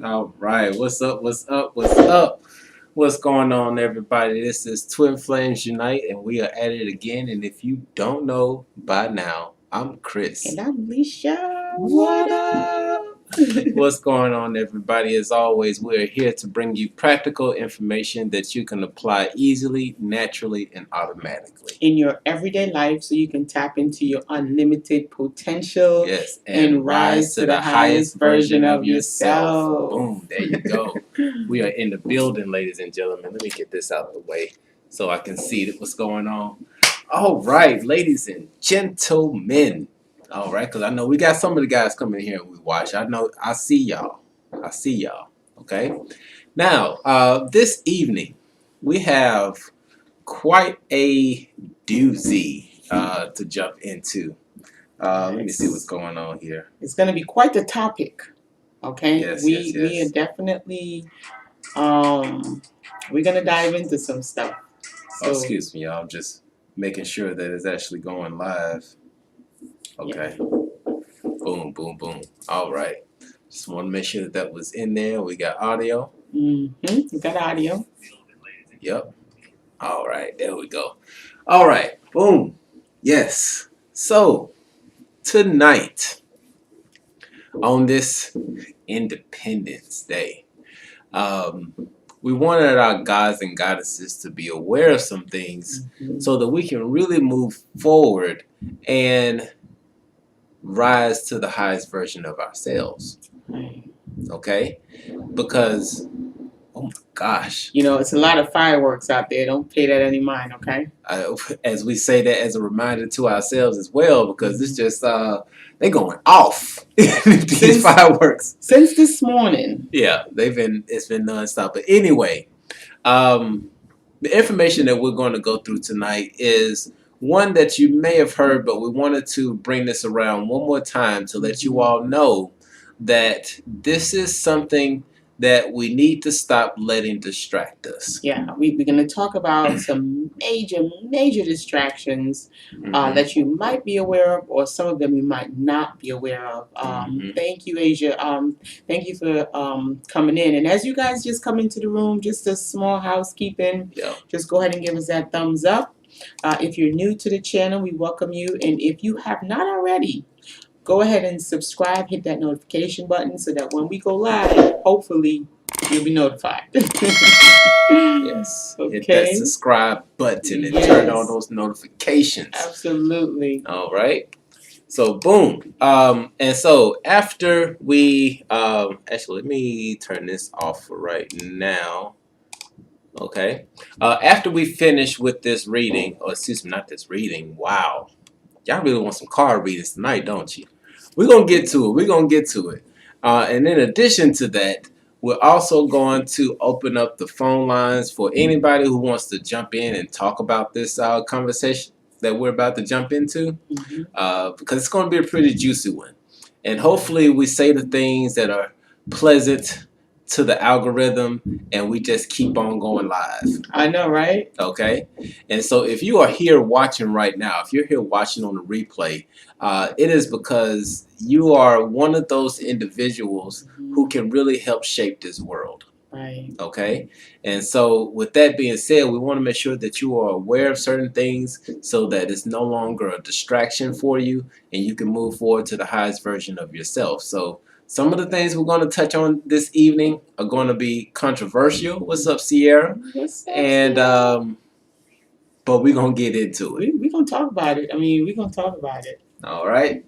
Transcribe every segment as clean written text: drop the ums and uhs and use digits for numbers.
All right. What's up? What's up? What's up? What's going on, everybody? This is Twin Flames Unite, and we are at it again. And if you don't know by now, I'm Chris. And I'm Lisha. What up? What's going on, everybody? As always, we are here to bring you practical information that you can apply easily, naturally, and automatically in your everyday life so you can tap into your unlimited potential. Yes, and rise to the highest version of yourself. Boom, there you go. We are in the building, ladies and gentlemen. Let me get this out of the way so I can see what's going on. All right, ladies and gentlemen. All right, because I know we got some of the guys coming here and we watch. I see y'all. Okay. Now, this evening, we have quite a doozy to jump into. Let me see what's going on here. It's going to be quite the topic. Okay. Yes, we are definitely we're going to dive into some stuff. So, excuse me, y'all. I'm just making sure that it's actually going live. Okay. Yeah. Boom, boom, boom. All right. Just want to make sure that that was in there. We got audio. We got audio. Yep. All right. There we go. All right. Boom. Yes. So, tonight, on this Independence Day, we wanted our gods and goddesses to be aware of some things so that we can really move forward and rise to the highest version of ourselves. Okay? Because, oh my gosh. You know, it's a lot of fireworks out there. Don't pay that any mind, okay? As we say that as a reminder to ourselves as well, because it's just, they're going off. These fireworks. Since this morning. Yeah, it's been nonstop. But anyway, the information that we're going to go through tonight is one that you may have heard, but we wanted to bring this around one more time to let you all know that this is something that we need to stop letting distract us. Yeah, we're going to talk about some major distractions that you might be aware of, or some of them you might not be aware of. Thank you, Asia. Thank you for coming in. And as you guys just come into the room, just a small housekeeping, just go ahead and give us that thumbs up. If you're new to the channel, we welcome you. And if you have not already, go ahead and subscribe, hit that notification button so that when we go live, hopefully you'll be notified. Yes. Okay. Hit that subscribe button and turn on those notifications. Absolutely. All right. So, boom. And so after we, actually, let me turn this off for right now. Okay. After we finish with this reading, or excuse me, not this reading. Wow. Y'all really want some card readings tonight, don't you? We're going to get to it. And in addition to that, we're also going to open up the phone lines for anybody who wants to jump in and talk about this conversation that we're about to jump into. Because it's going to be a pretty juicy one. And hopefully we say the things that are pleasant to the algorithm and we just keep on going live. I know, right? Okay. And so if you are here watching right now, if you're here watching on the replay, it is because you are one of those individuals who can really help shape this world. Right. Okay. And so with that being said, we want to make sure that you are aware of certain things so that it's no longer a distraction for you and you can move forward to the highest version of yourself. So some of the things we're going to touch on this evening are going to be controversial. What's up, Sierra? What's up, and but we're going to get into it. We're going to talk about it. I mean, we're going to talk about it. All right.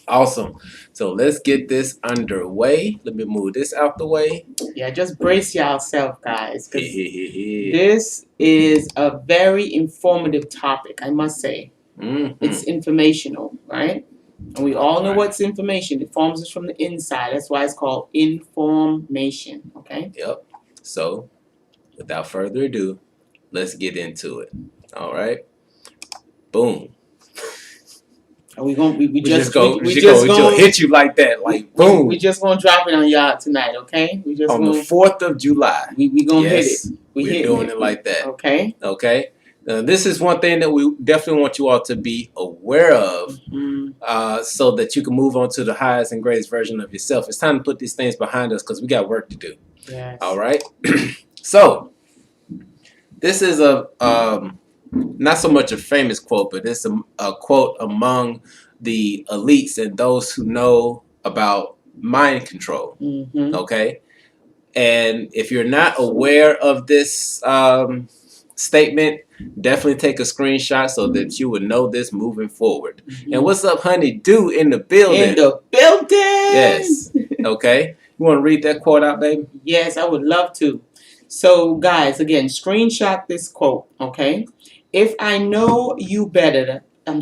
Awesome. So let's get this underway. Let me move this out the way. Yeah, just brace yourself, guys. This is a very informative topic, I must say. It's informational, right? And we all know what's information. It forms us from the inside. That's why it's called information. Okay? Yep. So, without further ado, let's get into it. All right. Boom. We just gonna hit you like that, like boom. We just gonna drop it on y'all tonight, okay? We just on the 4th of July. We gonna hit it. We're doing it like that. Okay. Okay. This is one thing that we definitely want you all to be aware of, so that you can move on to the highest and greatest version of yourself. It's time to put these things behind us because we got work to do. Yes. All right. So this is a not so much a famous quote, but it's a quote among the elites and those who know about mind control. Okay. And if you're not aware of this statement, definitely take a screenshot so that you would know this moving forward. And what's up, honey? Do in the building. In the building. Yes. Okay. You want to read that quote out, baby? Yes, I would love to. So, guys, again, screenshot this quote, okay? If I know you better than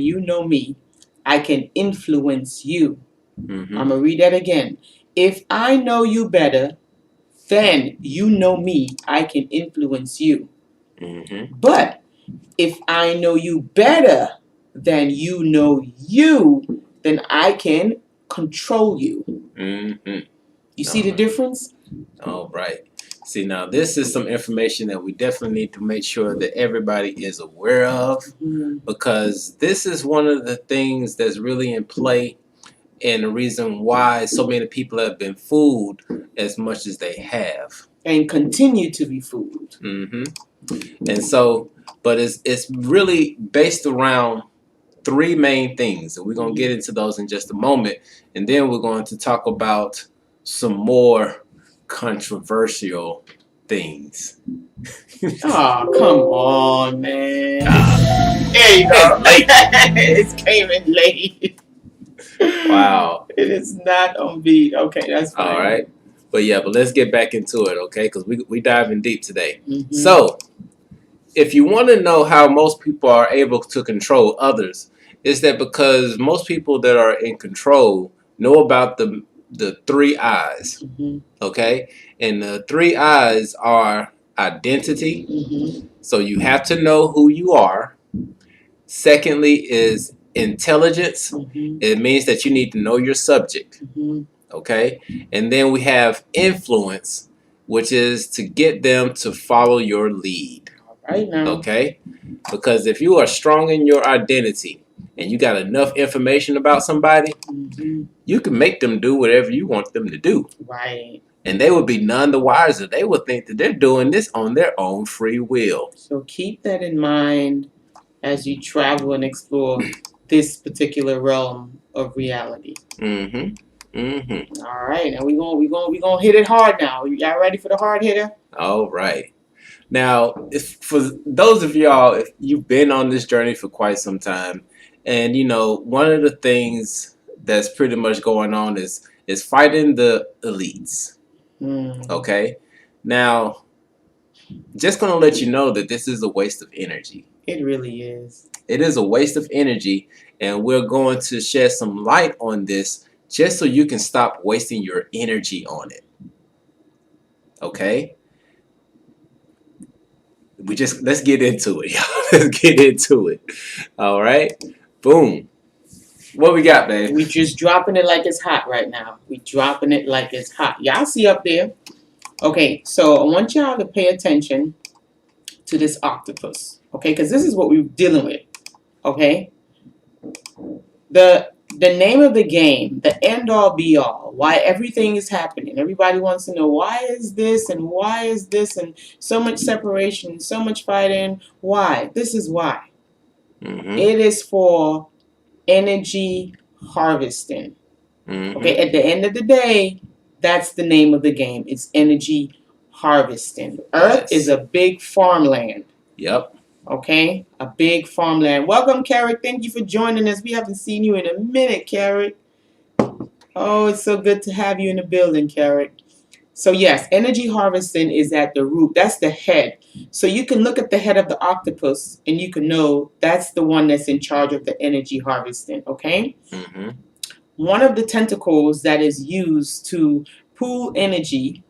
you know me, I can influence you. I'm going to read that again. If I know you better than you know me, I can influence you. But if I know you better than you know you, then I can control you. You see the difference? All right. See, now this is some information that we definitely need to make sure that everybody is aware of, because this is one of the things that's really in play and the reason why so many people have been fooled as much as they have. And continue to be fooled. And so, but it's really based around three main things. And we're going to get into those in just a moment. And then we're going to talk about some more controversial things. Oh, come on, man. There you go. It came in late. Wow. It is not on beat. Okay, that's fine. All right. But yeah, but let's get back into it, okay? Because we diving deep today. So, if you want to know how most people are able to control others, is that because most people that are in control know about the three I's, okay? And the three I's are identity. So you have to know who you are. Secondly is intelligence. It means that you need to know your subject, okay? And then we have influence, which is to get them to follow your lead. Right now. Okay? Because if you are strong in your identity and you got enough information about somebody, you can make them do whatever you want them to do. Right. And they would be none the wiser. They would think that they're doing this on their own free will. So keep that in mind as you travel and explore this particular realm of reality. All right, now we gonna hit it hard now. Y'all ready for the hard hitter? All right. Now, for those of y'all, if you've been on this journey for quite some time, and you know, one of the things that's pretty much going on is fighting the elites. Okay? Now, just gonna let you know that this is a waste of energy. It really is. It is a waste of energy, and we're going to shed some light on this just so you can stop wasting your energy on it. Okay? Let's get into it, y'all. Let's get into it. All right? Boom. What we got, babe? We just dropping it like it's hot right now. We dropping it like it's hot. Y'all see up there? Okay, so I want y'all to pay attention to this octopus. Okay, because this is what we're dealing with. Okay? The name of the game, the end all be all, why everything is happening. Everybody wants to know why is this and why is this and so much separation, so much fighting. Why? This is why. It is for energy harvesting. Okay, at the end of the day, that's the name of the game. It's energy harvesting. Earth is a big farmland. Yep. Okay, a big farmland. Welcome, Carrick. Thank you for joining us. We haven't seen you in a minute, Carrick. Oh, it's so good to have you in the building, Carrick. So yes, energy harvesting is at the root. That's the head. So you can look at the head of the octopus and you can know that's the one that's in charge of the energy harvesting, okay? One of the tentacles that is used to pool energy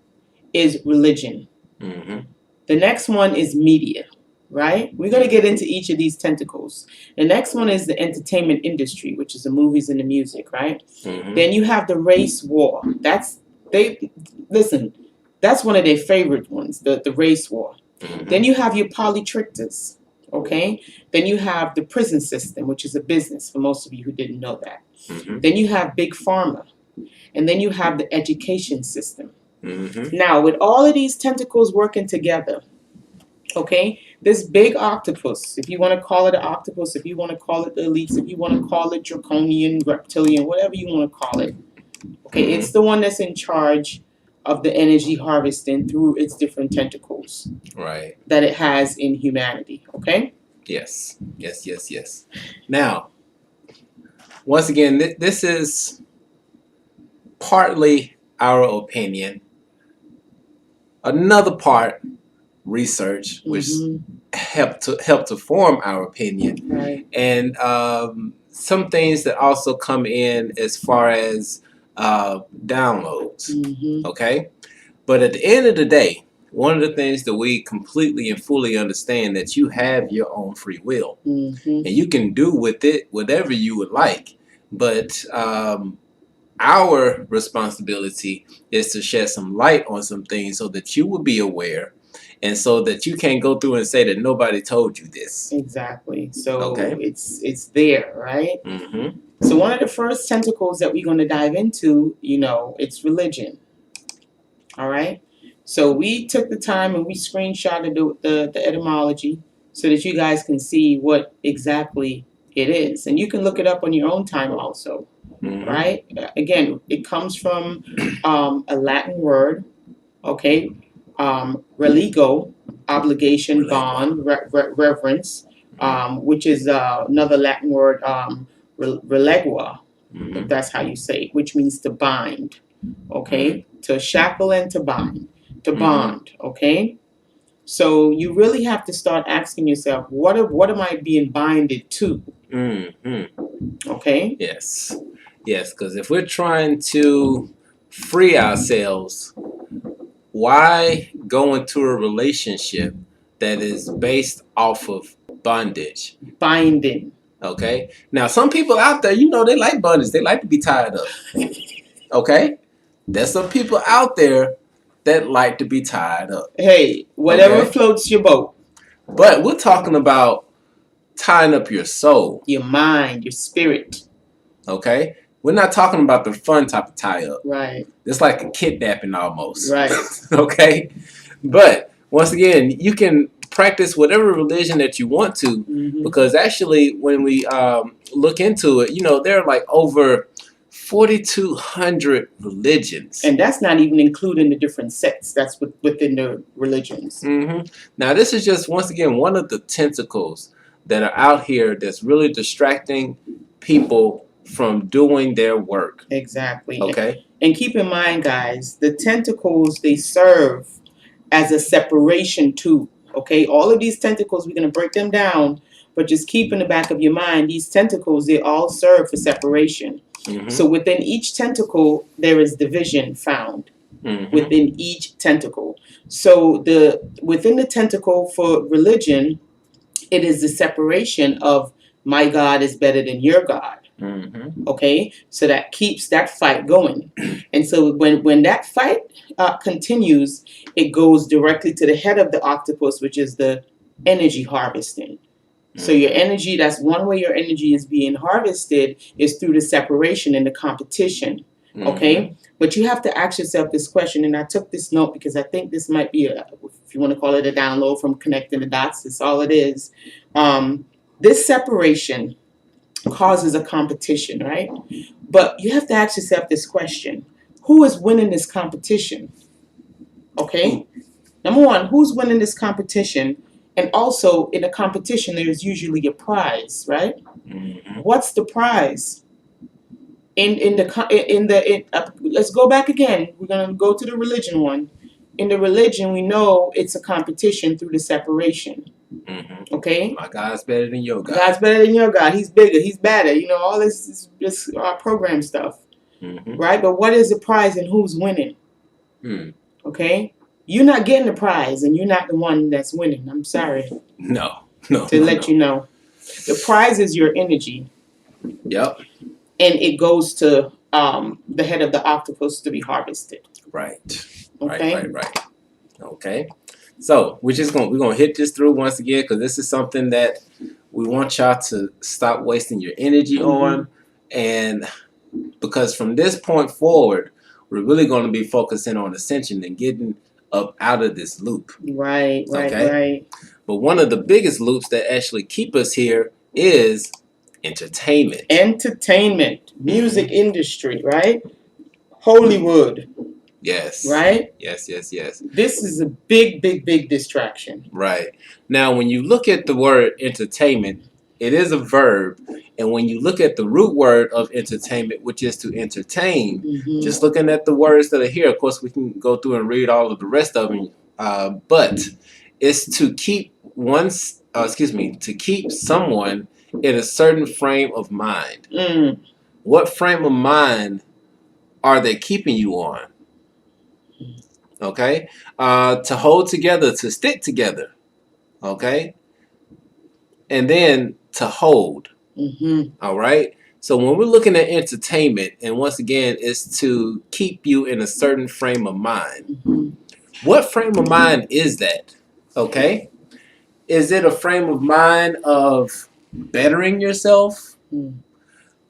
is religion. The next one is media. Right? We're going to get into each of these tentacles. The next one is the entertainment industry, which is the movies and the music, right? Then you have the race war. That's one of their favorite ones, the race war. Then you have your polytrichters. Okay. Then you have the prison system, which is a business for most of you who didn't know that. Then you have big pharma. And then you have the education system. Now, with all of these tentacles working together, okay, this big octopus, if you want to call it an octopus, if you want to call it the elites, if you want to call it draconian, reptilian, whatever you want to call it, okay, it's the one that's in charge of the energy harvesting through its different tentacles that it has in humanity, okay? Yes. Now, once again, this is partly our opinion. Another part, research, which helped to form our opinion, and some things that also come in as far as downloads. Okay, but at the end of the day, one of the things that we completely and fully understand that you have your own free will, and you can do with it whatever you would like, but our responsibility is to shed some light on some things so that you will be aware, and so that you can't go through and say that nobody told you this. Exactly. So it's there, right? So one of the first tentacles that we're going to dive into, it's religion. All right. So we took the time and we screenshotted the etymology so that you guys can see what exactly it is, and you can look it up on your own time also. Right? Again, it comes from a Latin word, okay? Religo, obligation, bond, reverence, which is another Latin word, relegua, if that's how you say it, which means to bind, okay? To shackle and to bind, okay? So you really have to start asking yourself, what am I being binded to? Okay? Yes, because if we're trying to free ourselves, why go into a relationship that is based off of bondage? Binding. Okay? Now, some people out there, they like bondage. They like to be tied up. Okay? There's some people out there that like to be tied up. Hey, whatever floats your boat. But we're talking about tying up your soul. Your mind, your spirit. Okay? We're not talking about the fun type of tie up. Right. It's like a kidnapping almost. Right. Okay? But once again, you can practice whatever religion that you want to, because actually when we look into it, there are like over 4,200 religions. And that's not even including the different sects that's within the religions. Now, this is just, once again, one of the tentacles that are out here that's really distracting people from doing their work. Exactly. Okay. And keep in mind, guys, the tentacles, they serve as a separation tool. Okay. All of these tentacles, we're going to break them down, but just keep in the back of your mind, these tentacles, they all serve for separation. So within each tentacle, there is division found within each tentacle. So within the tentacle for religion, it is the separation of my God is better than your God. Okay, so that keeps that fight going, and so when that fight continues, it goes directly to the head of the octopus, which is the energy harvesting. So your energy, that's one way your energy is being harvested, is through the separation and the competition. Okay, but you have to ask yourself this question, and I took this note because I think this might be if you want to call it a download from connecting the dots, that's all it is. This separation causes a competition, right? But you have to ask yourself this question: who is winning this competition? Okay, number one, who's winning this competition? And also in a competition, there's usually a prize, right? What's the prize? Let's go back again. We're gonna go to the religion one. In the religion, we know it's a competition through the separation. Okay. My God's better than your God. God's better than your God. He's bigger. He's better. All this is just program stuff, right? But what is the prize and who's winning? Okay. You're not getting the prize, and you're not the one that's winning. I'm sorry. No. To let you know, the prize is your energy. Yep. And it goes to the head of the octopus to be harvested. Right. Okay. Right. Okay. So we're gonna hit this through once again because this is something that we want y'all to stop wasting your energy on, and because from this point forward, we're really going to be focusing on ascension and getting up out of this loop. Right. But one of the biggest loops that actually keep us here is entertainment. Music industry, right? Hollywood. Yes. Right? Yes. This is a big distraction. Right. Now, when you look at the word entertainment, it is a verb. And when you look at the root word of entertainment, which is to entertain, just looking at the words that are here, of course, we can go through and read all of the rest of them. But it's to keep to keep someone in a certain frame of mind. What frame of mind are they keeping you on? Okay, to hold together, to stick together, okay, and then to hold. All right. So when we're looking at entertainment, and once again, it's to keep you in a certain frame of mind. What frame of mind is that? Okay, is it a frame of mind of bettering yourself,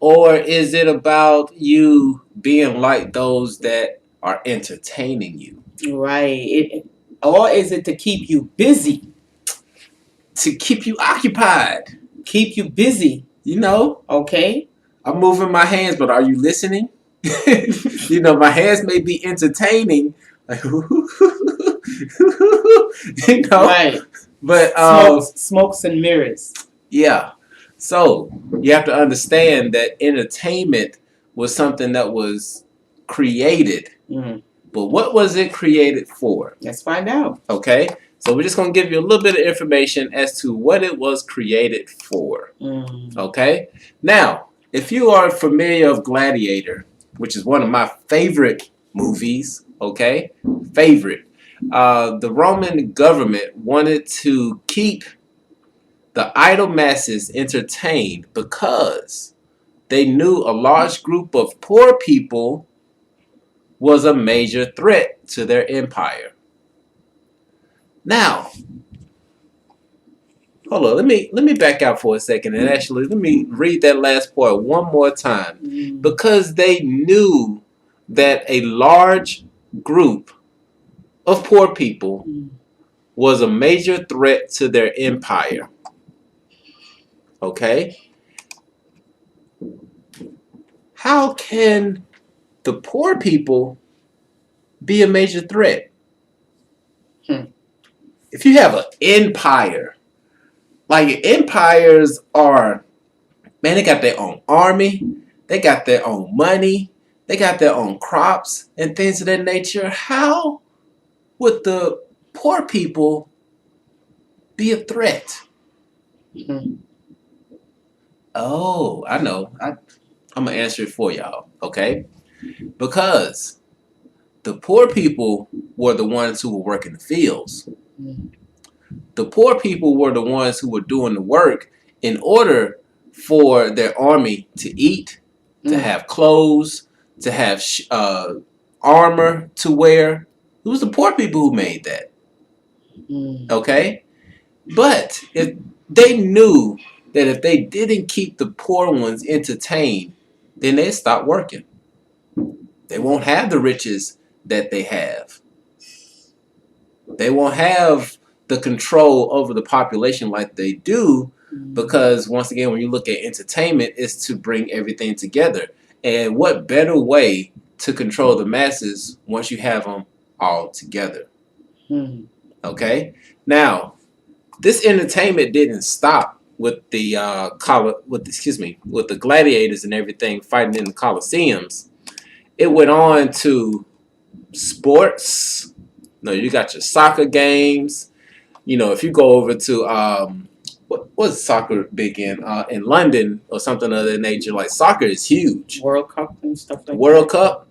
or is it about you being like those that are entertaining you? Right. Or is it to keep you busy? To keep you occupied. Keep you busy. You know? Okay. I'm moving my hands, but are you listening? You know, my hands may be entertaining. Like, you know? Right. But smokes and mirrors. Yeah. So you have to understand that entertainment was something that was created. But what was it created for? Let's find out. Okay. So we're just going to give you a little bit of information as to what it was created for. Okay. Now, if you are familiar of Gladiator, which is one of my favorite movies, okay, the Roman government wanted to keep the idle masses entertained because they knew a large group of poor people was a major threat to their empire. Now, hold on, let me back out for a second and actually let me read that last part one more time. Because they knew that a large group of poor people was a major threat to their empire. Okay? How can the poor people be a major threat? If you have an empire, like empires are, man, they got their own army, they got their own money, they got their own crops and things of that nature. How would the poor people be a threat? Oh, I know. I'm going to answer it for y'all, okay? Because the poor people were the ones who were working the fields. The poor people were the ones who were doing the work in order for their army to eat, to have clothes, to have armor to wear. It was the poor people who made that. Okay? But if they knew that if they didn't keep the poor ones entertained, then they'd stop working. They won't have the riches that they have. They won't have the control over the population like they do, because once again, when you look at entertainment, it's to bring everything together. And what better way to control the masses once you have them all together? Okay? Now, this entertainment didn't stop with the with the gladiators and everything fighting in the Colosseums. It went on to sports. No, you got your soccer games. You know, if you go over to what's soccer big in London or something of that nature, like soccer is huge. World Cup and stuff like that. World Cup,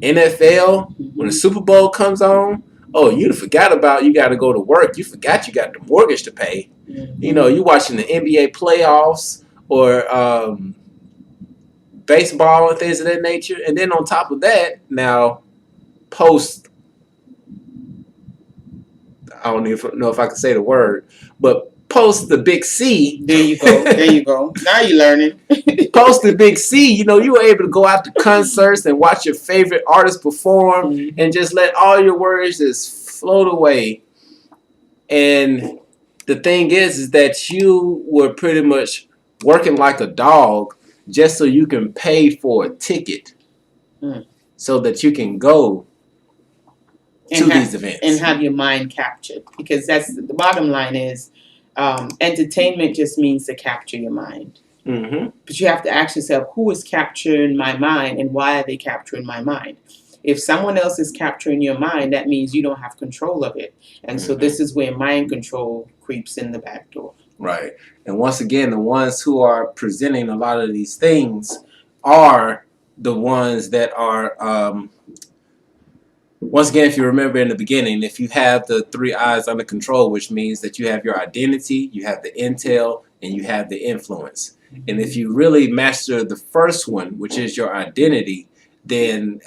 NFL, when the Super Bowl comes on, oh, you forgot about you got to go to work. You forgot you got the mortgage to pay. You know, you watching the NBA playoffs or baseball and things of that nature. And then on top of that, now post I don't even know if I can say the word, but post the big C. There you go. There you go. Now you're learning. Post the big C. You know, you were able to go out to concerts and watch your favorite artists perform and just let all your worries just float away. And the thing is that you were pretty much working like a dog just so you can pay for a ticket so that you can go to these events. And have your mind captured. Because that's the bottom line is entertainment just means to capture your mind. But you have to ask yourself, who is capturing my mind and why are they capturing my mind? If someone else is capturing your mind, that means you don't have control of it. And so this is where mind control creeps in the back door. Right. And once again, the ones who are presenting a lot of these things are the ones that are, once again, if you remember in the beginning, if you have the 3 eyes under control, which means that you have your identity, you have the intel, and you have the influence. And if you really master the first one, which is your identity, then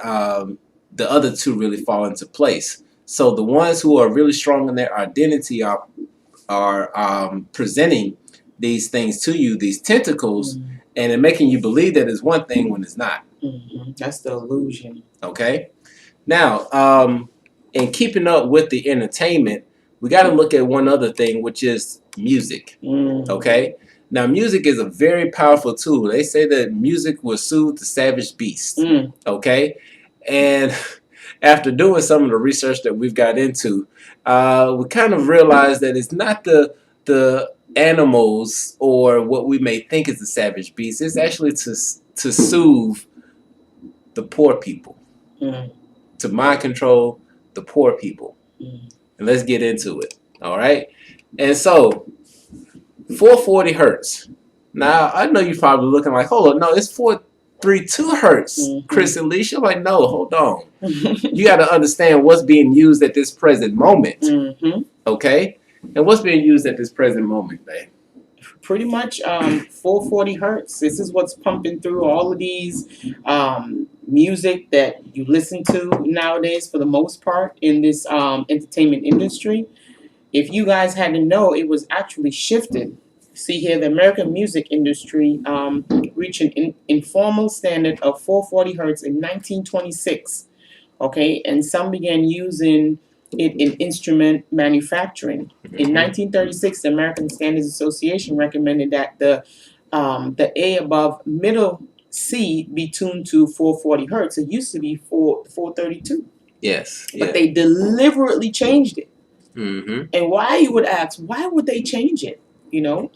the other 2 really fall into place. So the ones who are really strong in their identity are presenting these things to you, these tentacles, and they're making you believe that it's one thing when it's not. That's the illusion. Okay? Now, in keeping up with the entertainment, we got to look at one other thing, which is music. Okay? Now, music is a very powerful tool. They say that music will soothe the savage beast. Okay? And after doing some of the research that we've got into, we kind of realized that it's not the animals or what we may think is the savage beast. It's actually to soothe the poor people. To mind control the poor people. And let's get into it. All right? And so 440 hertz. Now, I know you're probably looking like, hold on, no, it's 432 hertz, Chris and Alicia. Like, no, hold on. You got to understand what's being used at this present moment. Okay? And what's being used at this present moment, babe? Pretty much 440 hertz. This is what's pumping through all of these music that you listen to nowadays for the most part in this entertainment industry. If you guys had to know, it was actually shifted. See here, the American music industry reached an informal standard of 440 hertz in 1926. Okay, and some began using it in instrument manufacturing. In 1936, the American Standards Association recommended that the A above middle C be tuned to 440 hertz. It used to be 432. Yes. But they deliberately changed it. And why, you would ask, why would they change it? You know?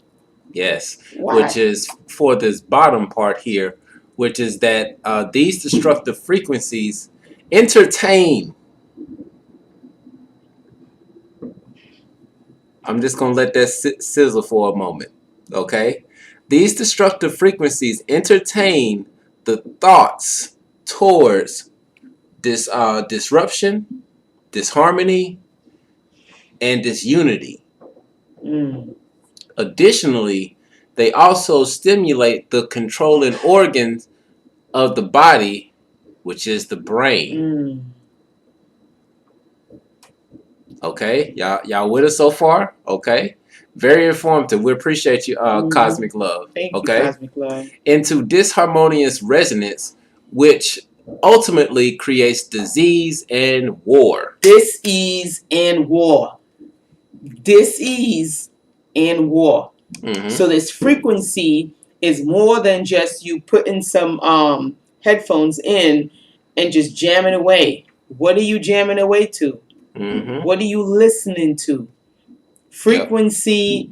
Yes. Why? Which is for this bottom part here, which is that these destructive frequencies entertain. I'm just going to let that sizzle for a moment. Okay? These destructive frequencies entertain the thoughts towards this disruption, disharmony, and disunity. Additionally, they also stimulate the controlling organs of the body, which is the brain. Okay, y'all with us so far? Okay, very informative. We appreciate you, Cosmic Love. Thank you, Cosmic Love. Into disharmonious resonance, which ultimately creates disease and war. Dis-ease and war. Dis-ease and war. So this frequency is more than just you putting some headphones in and just jamming away. What are you jamming away to? What are you listening to? Frequency,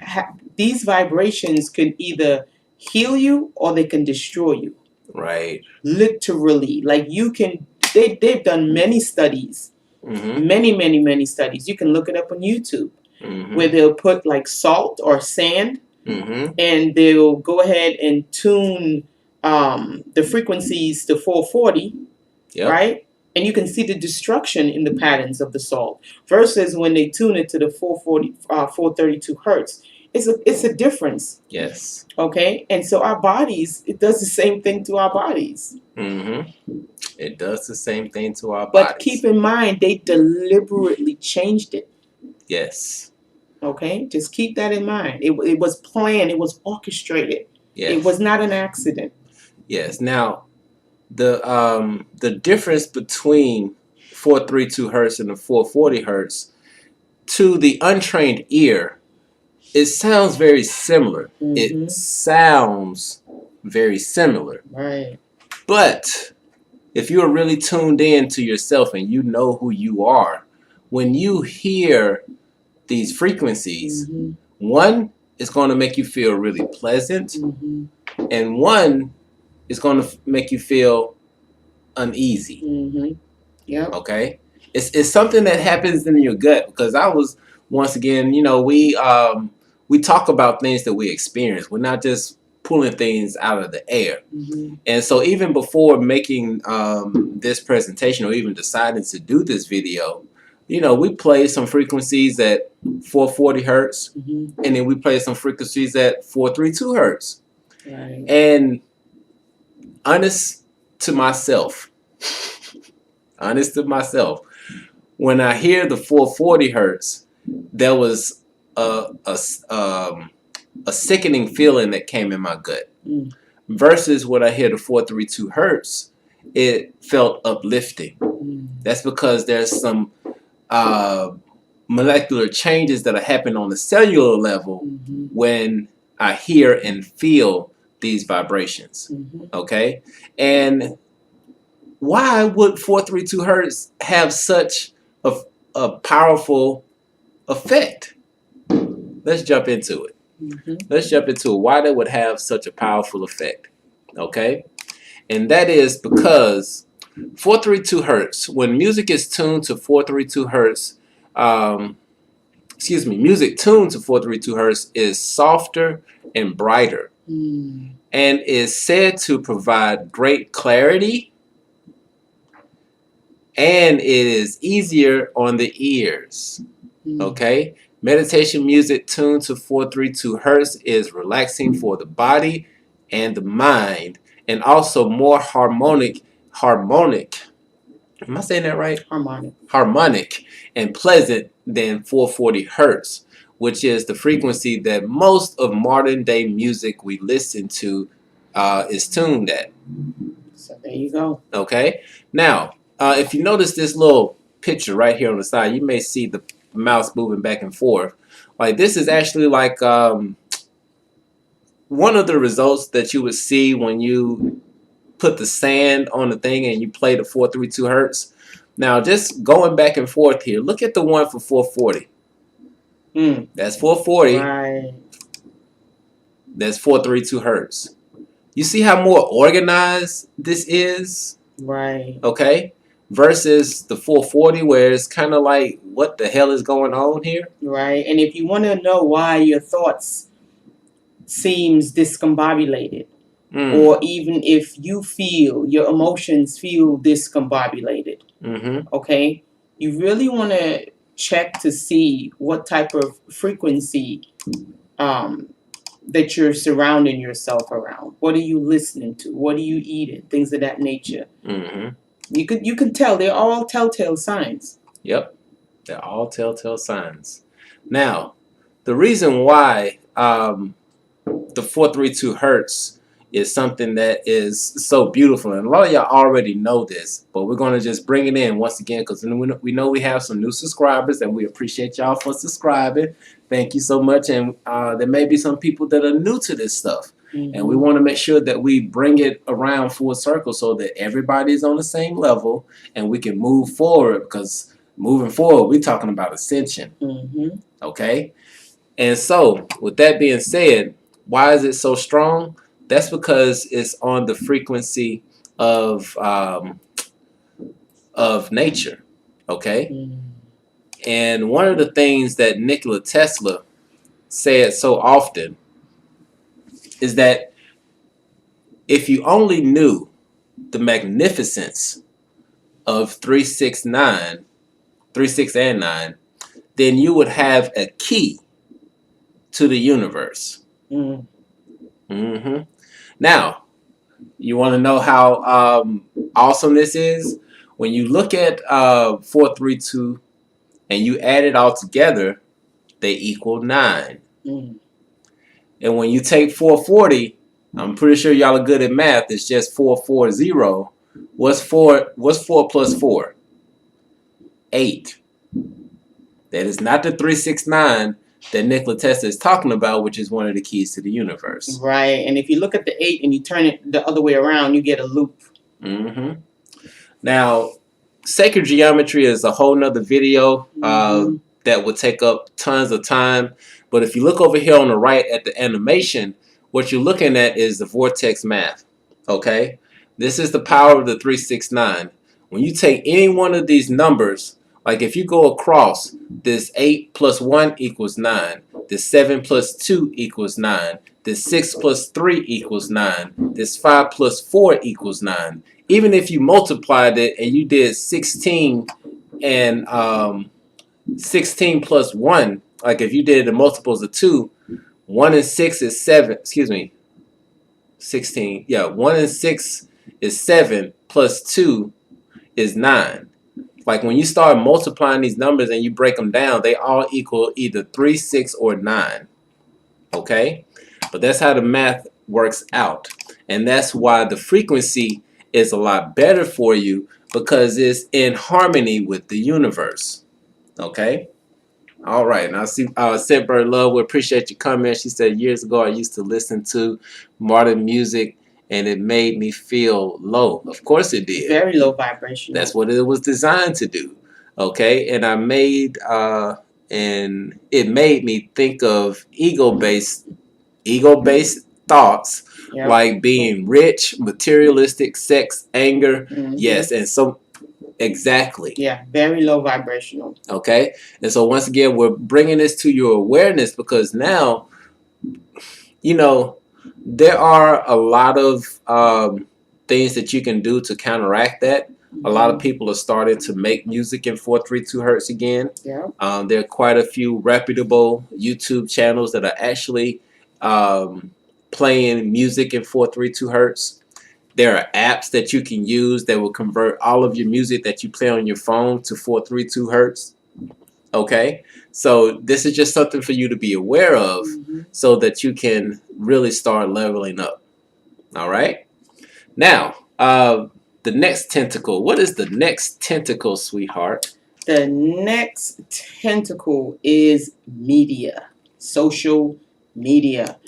these vibrations can either heal you or they can destroy you. Right. Literally. Like you can, they've done many studies. Many studies. You can look it up on YouTube. Where they'll put like salt or sand and they'll go ahead and tune the frequencies to 440, right? And you can see the destruction in the patterns of the salt versus when they tune it to the 432 hertz. It's a difference. Yes. Okay? And so our bodies, it does the same thing to our bodies. It does the same thing to our bodies. But keep in mind, they deliberately changed it. Yes. Okay? Just keep that in mind. It was planned. It was orchestrated. Yes. It was not an accident. Yes. Now, the difference between 432 hertz and the 440 hertz, to the untrained ear, it sounds very similar. Mm-hmm. It sounds very similar. Right. But if you're really tuned in to yourself and you know who you are, when you hear these frequencies, Mm-hmm. one is going to make you feel really pleasant, Mm-hmm. and one is going to make you feel uneasy. Mm-hmm. Yep. Okay? It's something that happens in your gut, because I was, once again, we talk about things that we experience. We're not just pulling things out of the air. Mm-hmm. And so even before making this presentation, or even deciding to do this video, we play some frequencies at 440 hertz, Mm-hmm. and then we play some frequencies at 432 hertz. Right. And honest to myself, when I hear the 440 hertz, there was a sickening feeling that came in my gut. Mm. Versus when I hear the 432 hertz, it felt uplifting. Mm. That's because there's some molecular changes that are happening on the cellular level Mm-hmm. when I hear and feel these vibrations. Mm-hmm. Okay? And why would 432 hertz have such a powerful effect? Let's jump into it. Mm-hmm. Why they would have such a powerful effect. Okay? And that is because 432 hertz, when music is tuned to 432 hertz, music tuned to 432 hertz is softer and brighter, and is said to provide great clarity, and it is easier on the ears. Okay? Meditation music tuned to 432 hertz is relaxing for the body and the mind, and also more harmonic. Am I saying that right? Harmonic and pleasant than 440 hertz, which is the frequency that most of modern day music we listen to is tuned at. So there you go. Okay? Now, if you notice this little picture right here on the side, you may see the mouse moving back and forth. Like, this is actually like one of the results that you would see when you put the sand on the thing and you play the 432 hertz. Now, just going back and forth here, look at the one for 440. That's 440. Right. That's 432 hertz. You see how more organized this is? Right. Okay? Versus the 440, where it's kind of like, what the hell is going on here? Right. And if you want to know why your thoughts seems discombobulated, or even if you feel your emotions feel discombobulated, okay, you really want to check to see what type of frequency that you're surrounding yourself around. What are you listening to? What are you eating? Things of that nature. You can tell. They're all telltale signs. Yep, they're all telltale signs. Now, the reason why the 432 hertz is something that is so beautiful, and a lot of y'all already know this, but we're going to just bring it in once again, because we know we have some new subscribers, and we appreciate y'all for subscribing. Thank you so much. And there may be some people that are new to this stuff, and we want to make sure that we bring it around full circle so that everybody's on the same level and we can move forward, because moving forward, we're talking about ascension. Okay? And so, with that being said, why is it so strong? That's because it's on the frequency of nature. Okay? And one of the things that Nikola Tesla said so often is that if you only knew the magnificence of 3, 6, and 9, then you would have a key to the universe. Now, you want to know how awesome this is? When you look at 432 and you add it all together, they equal 9. Mm. And when you take 440, I'm pretty sure y'all are good at math. It's just 440. What's 4 plus 4? 8. That is not the 369 that Nikola Tesla is talking about, which is one of the keys to the universe. Right. And if you look at the 8 and you turn it the other way around, you get a loop. Mm-hmm. Now, sacred geometry is a whole nother video that would take up tons of time. But if you look over here on the right at the animation, what you're looking at is the vortex math. Okay? This is the power of the 369. When you take any one of these numbers, like if you go across, this 8 plus 1 equals 9. This 7 plus 2 equals 9. This 6 plus 3 equals 9. This 5 plus 4 equals 9. Even if you multiplied it and you did 16 and 16 plus 1, like if you did the multiples of 2, 1 and 6 is 7. Excuse me. 16. Yeah, 1 and 6 is 7 plus 2 is 9. Like when you start multiplying these numbers and you break them down, they all equal either 3, 6, or 9. Okay? But that's how the math works out. And that's why the frequency is a lot better for you, because it's in harmony with the universe. Okay? All right. And I see Scentbird Love, we appreciate your comment. She said, years ago I used to listen to modern music and it made me feel low. Of course it did. Very low vibration. That's what it was designed to do. Okay? And and it made me think of ego-based thoughts, like being rich, materialistic, sex, anger. Yes, and so exactly. Yeah, very low vibrational. Okay? And so once again, we're bringing this to your awareness because now, you know, there are a lot of things that you can do to counteract that. A lot of people are starting to make music in 432 hertz again. Yeah. There are quite a few reputable YouTube channels that are actually playing music in 432 hertz. There are apps that you can use that will convert all of your music that you play on your phone to 432 hertz. Okay? So this is just something for you to be aware of so that you can really start leveling up. All right? Now, the next tentacle. What is the next tentacle, sweetheart? The next tentacle is media. Social media.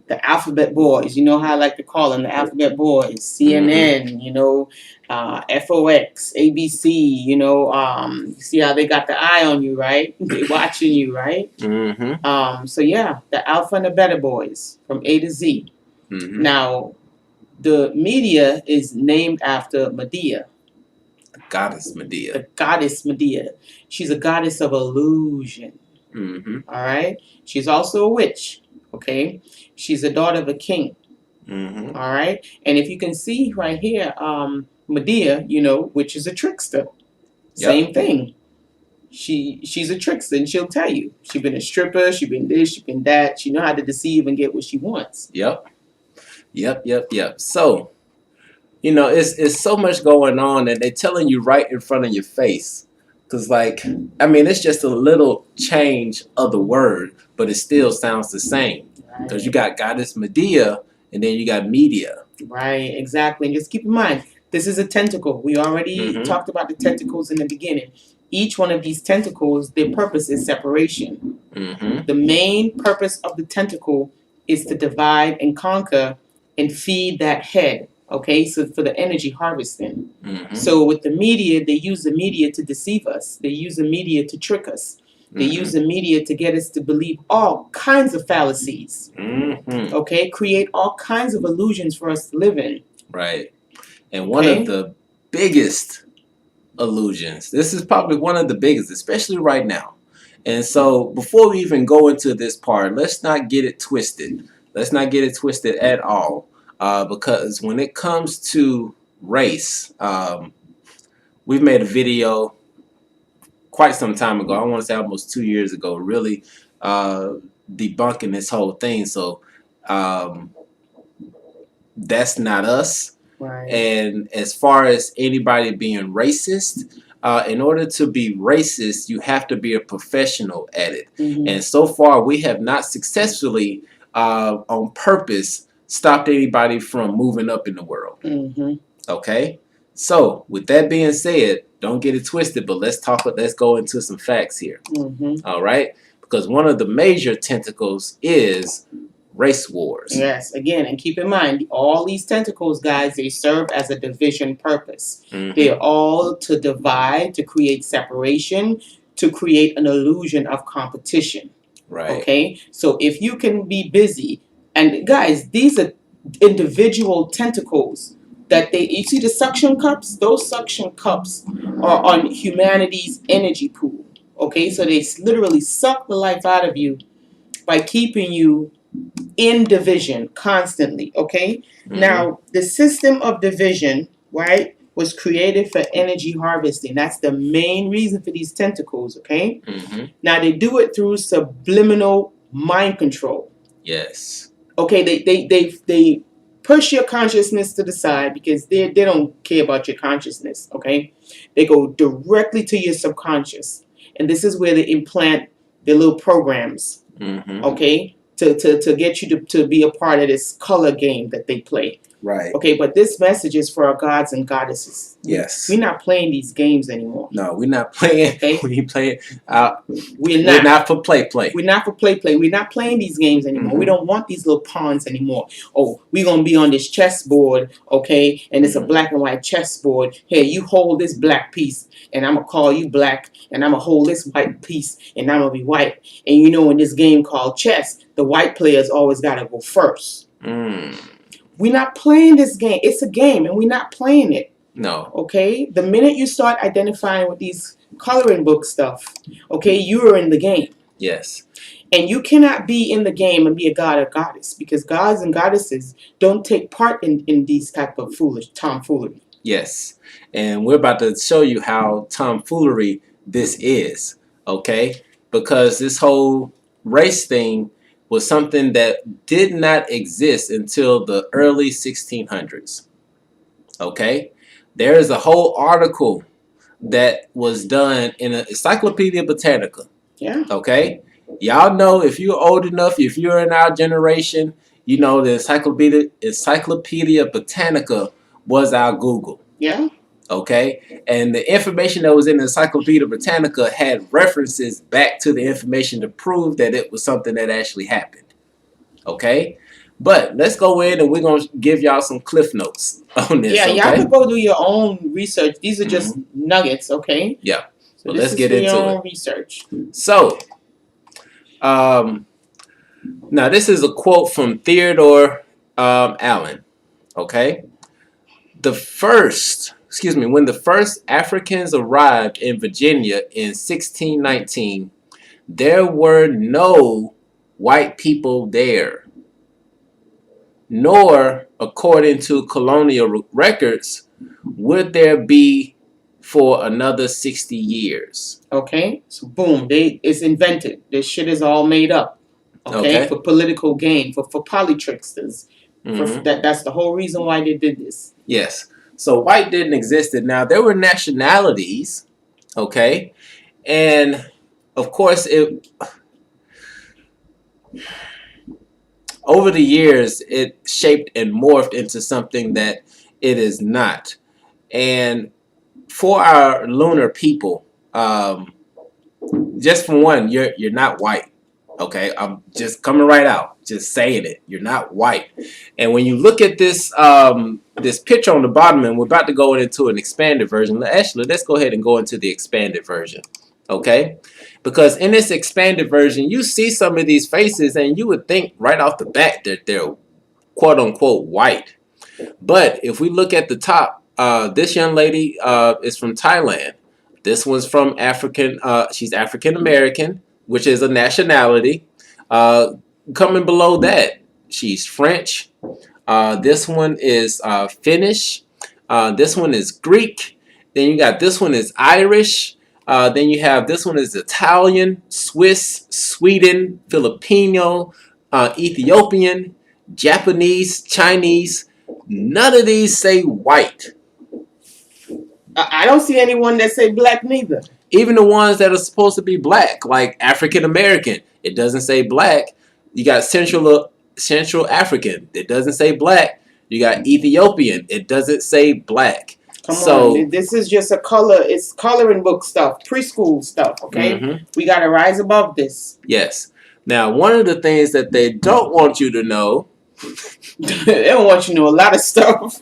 The alphabet boys. You know how I like to call them, the alphabet boys. CNN, you know, FOX, ABC, you know, you see how they got the eye on you, right? They're watching you, right? So yeah, the alpha and the beta boys from A to Z. Now, the media is named after Medea. The goddess Medea. The goddess Medea. She's a goddess of illusion. All right? She's also a witch. Okay? She's a daughter of a king. All right? And if you can see right here, Medea, you know, which is a trickster. Same thing. She's a trickster, and she'll tell you. She's been a stripper, she's been this, she's been that. She know how to deceive and get what she wants. Yep. So, you know, it's so much going on that they're telling you right in front of your face. Because, like, I mean, it's just a little change of the word, but it still sounds the same. Because you got Goddess Medea, and then you got media. Right, exactly. And just keep in mind, this is a tentacle. We already talked about the tentacles in the beginning. Each one of these tentacles, their purpose is separation. The main purpose of the tentacle is to divide and conquer and feed that head. Okay, so for the energy harvesting. So with the media, they use the media to deceive us. They use the media to trick us. They use the media to get us to believe all kinds of fallacies. Okay, create all kinds of illusions for us to live in. Right. And one of the biggest illusions, this is probably one of the biggest, especially right now. And so before we even go into this part, let's not get it twisted. Let's not get it twisted at all. Because when it comes to race, we've made a video quite some time ago. I want to say almost 2 years ago, really debunking this whole thing. So that's not us. Right. And as far as anybody being racist, in order to be racist, you have to be a professional at it. And so far, we have not successfully, on purpose, stopped anybody from moving up in the world. Okay? So, with that being said, don't get it twisted, but let's go into some facts here. All right? Because one of the major tentacles is race wars. Yes, again, and keep in mind, all these tentacles, guys, they serve as a division purpose. They're all to divide, to create separation, to create an illusion of competition. Right. Okay? So if you can be busy, and guys, these are individual tentacles that you see the suction cups? Those suction cups are on humanity's energy pool. Okay? So they literally suck the life out of you by keeping you in division constantly. Okay? Now, the system of division, right, was created for energy harvesting. That's the main reason for these tentacles. Okay? Now, they do it through subliminal mind control. Yes. Okay, they push your consciousness to the side because they don't care about your consciousness. Okay, they go directly to your subconscious, and this is where they implant their little programs. Okay, to get you to be a part of this color game that they play. Right. Okay, but this message is for our gods and goddesses. Yes. We're not playing these games anymore. No, we're not playing. Okay? We playing. We're not for play. We're not for play. We're not playing these games anymore. We don't want these little pawns anymore. Oh, we're going to be on this chessboard, okay? And it's a black and white chessboard. Here, you hold this black piece, and I'm going to call you black, and I'm going to hold this white piece, and I'm going to be white. And you know, in this game called chess, the white players always got to go first. We're not playing this game. It's a game, and we're not playing it. No. Okay? The minute you start identifying with these coloring book stuff, okay, you are in the game. Yes. And you cannot be in the game and be a god or goddess, because gods and goddesses don't take part in these type of tomfoolery. Yes. And we're about to show you how tomfoolery this is. Okay? Because this whole race thing was something that did not exist until the early 1600s. Okay? There is a whole article that was done in an Encyclopedia Britannica. Yeah. Okay? Y'all know, if you're old enough, if you're in our generation, you know the Encyclopedia Britannica was our Google. Yeah. Okay? And the information that was in the Encyclopedia Britannica had references back to the information to prove that it was something that actually happened. Okay? But let's go in and we're going to give y'all some cliff notes on this. Yeah, okay? y'all could go do your own research. These are just nuggets, okay? Yeah. So well, let's get into your own it. Research. So, now this is a quote from Theodore Allen. Okay? When the first Africans arrived in Virginia in 1619, there were no white people there, nor, according to colonial records, would there be for another 60 years. Okay, so boom, it's invented. This shit is all made up. Okay, for political gain, for polytricksters. That's the whole reason why they did this. Yes. So white didn't exist. Now there were nationalities, okay, and of course over the years it shaped and morphed into something that it is not. And for our lunar people, just for one, you're not white. Okay, I'm just coming right out, just saying it. You're not white. And when you look at this this picture on the bottom, and we're about to go into an expanded version. Actually, let's go ahead and go into the expanded version. Okay, because in this expanded version, you see some of these faces, and you would think right off the bat that they're quote unquote white. But if we look at the top, this young lady is from Thailand. This one's from African. She's African American, which is a nationality. Coming below that, she's French. This one is Finnish. This one is Greek. Then you got this one is Irish. Then you have this one is Italian, Swiss, Sweden, Filipino, Ethiopian, Japanese, Chinese. None of these say white. I don't see anyone that say black neither. Even the ones that are supposed to be black, like African American, it doesn't say black. You got Central African, it doesn't say black. You got Ethiopian, it doesn't say black. Come on, this is just a color. It's coloring book stuff, preschool stuff. Okay, we gotta rise above this. Yes. Now, one of the things that they don't want you to know, they don't want you to know a lot of stuff.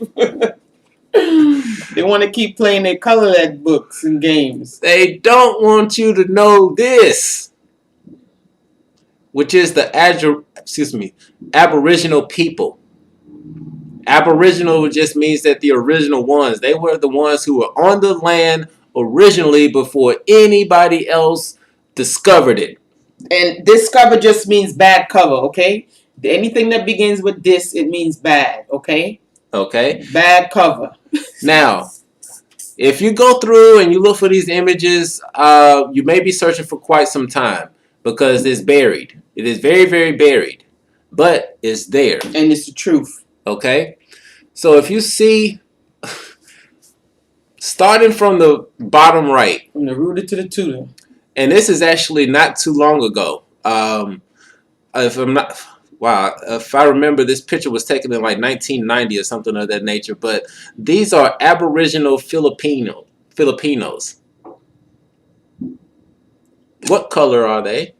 They want to keep playing their color-led books and games. They don't want you to know this, which is the Aboriginal people. Aboriginal just means that the original ones, they were the ones who were on the land originally before anybody else discovered it. And discover just means bad cover, okay? Anything that begins with this, it means bad, okay? Okay. Bad cover. Now, if you go through and you look for these images, you may be searching for quite some time because it's buried. It is very, very buried, but it's there. And it's the truth. Okay? So if you see, starting from the bottom right. From the rooter to the tutor. And this is actually not too long ago. If I remember, this picture was taken in like 1990 or something of that nature. But these are Aboriginal Filipinos. What color are they?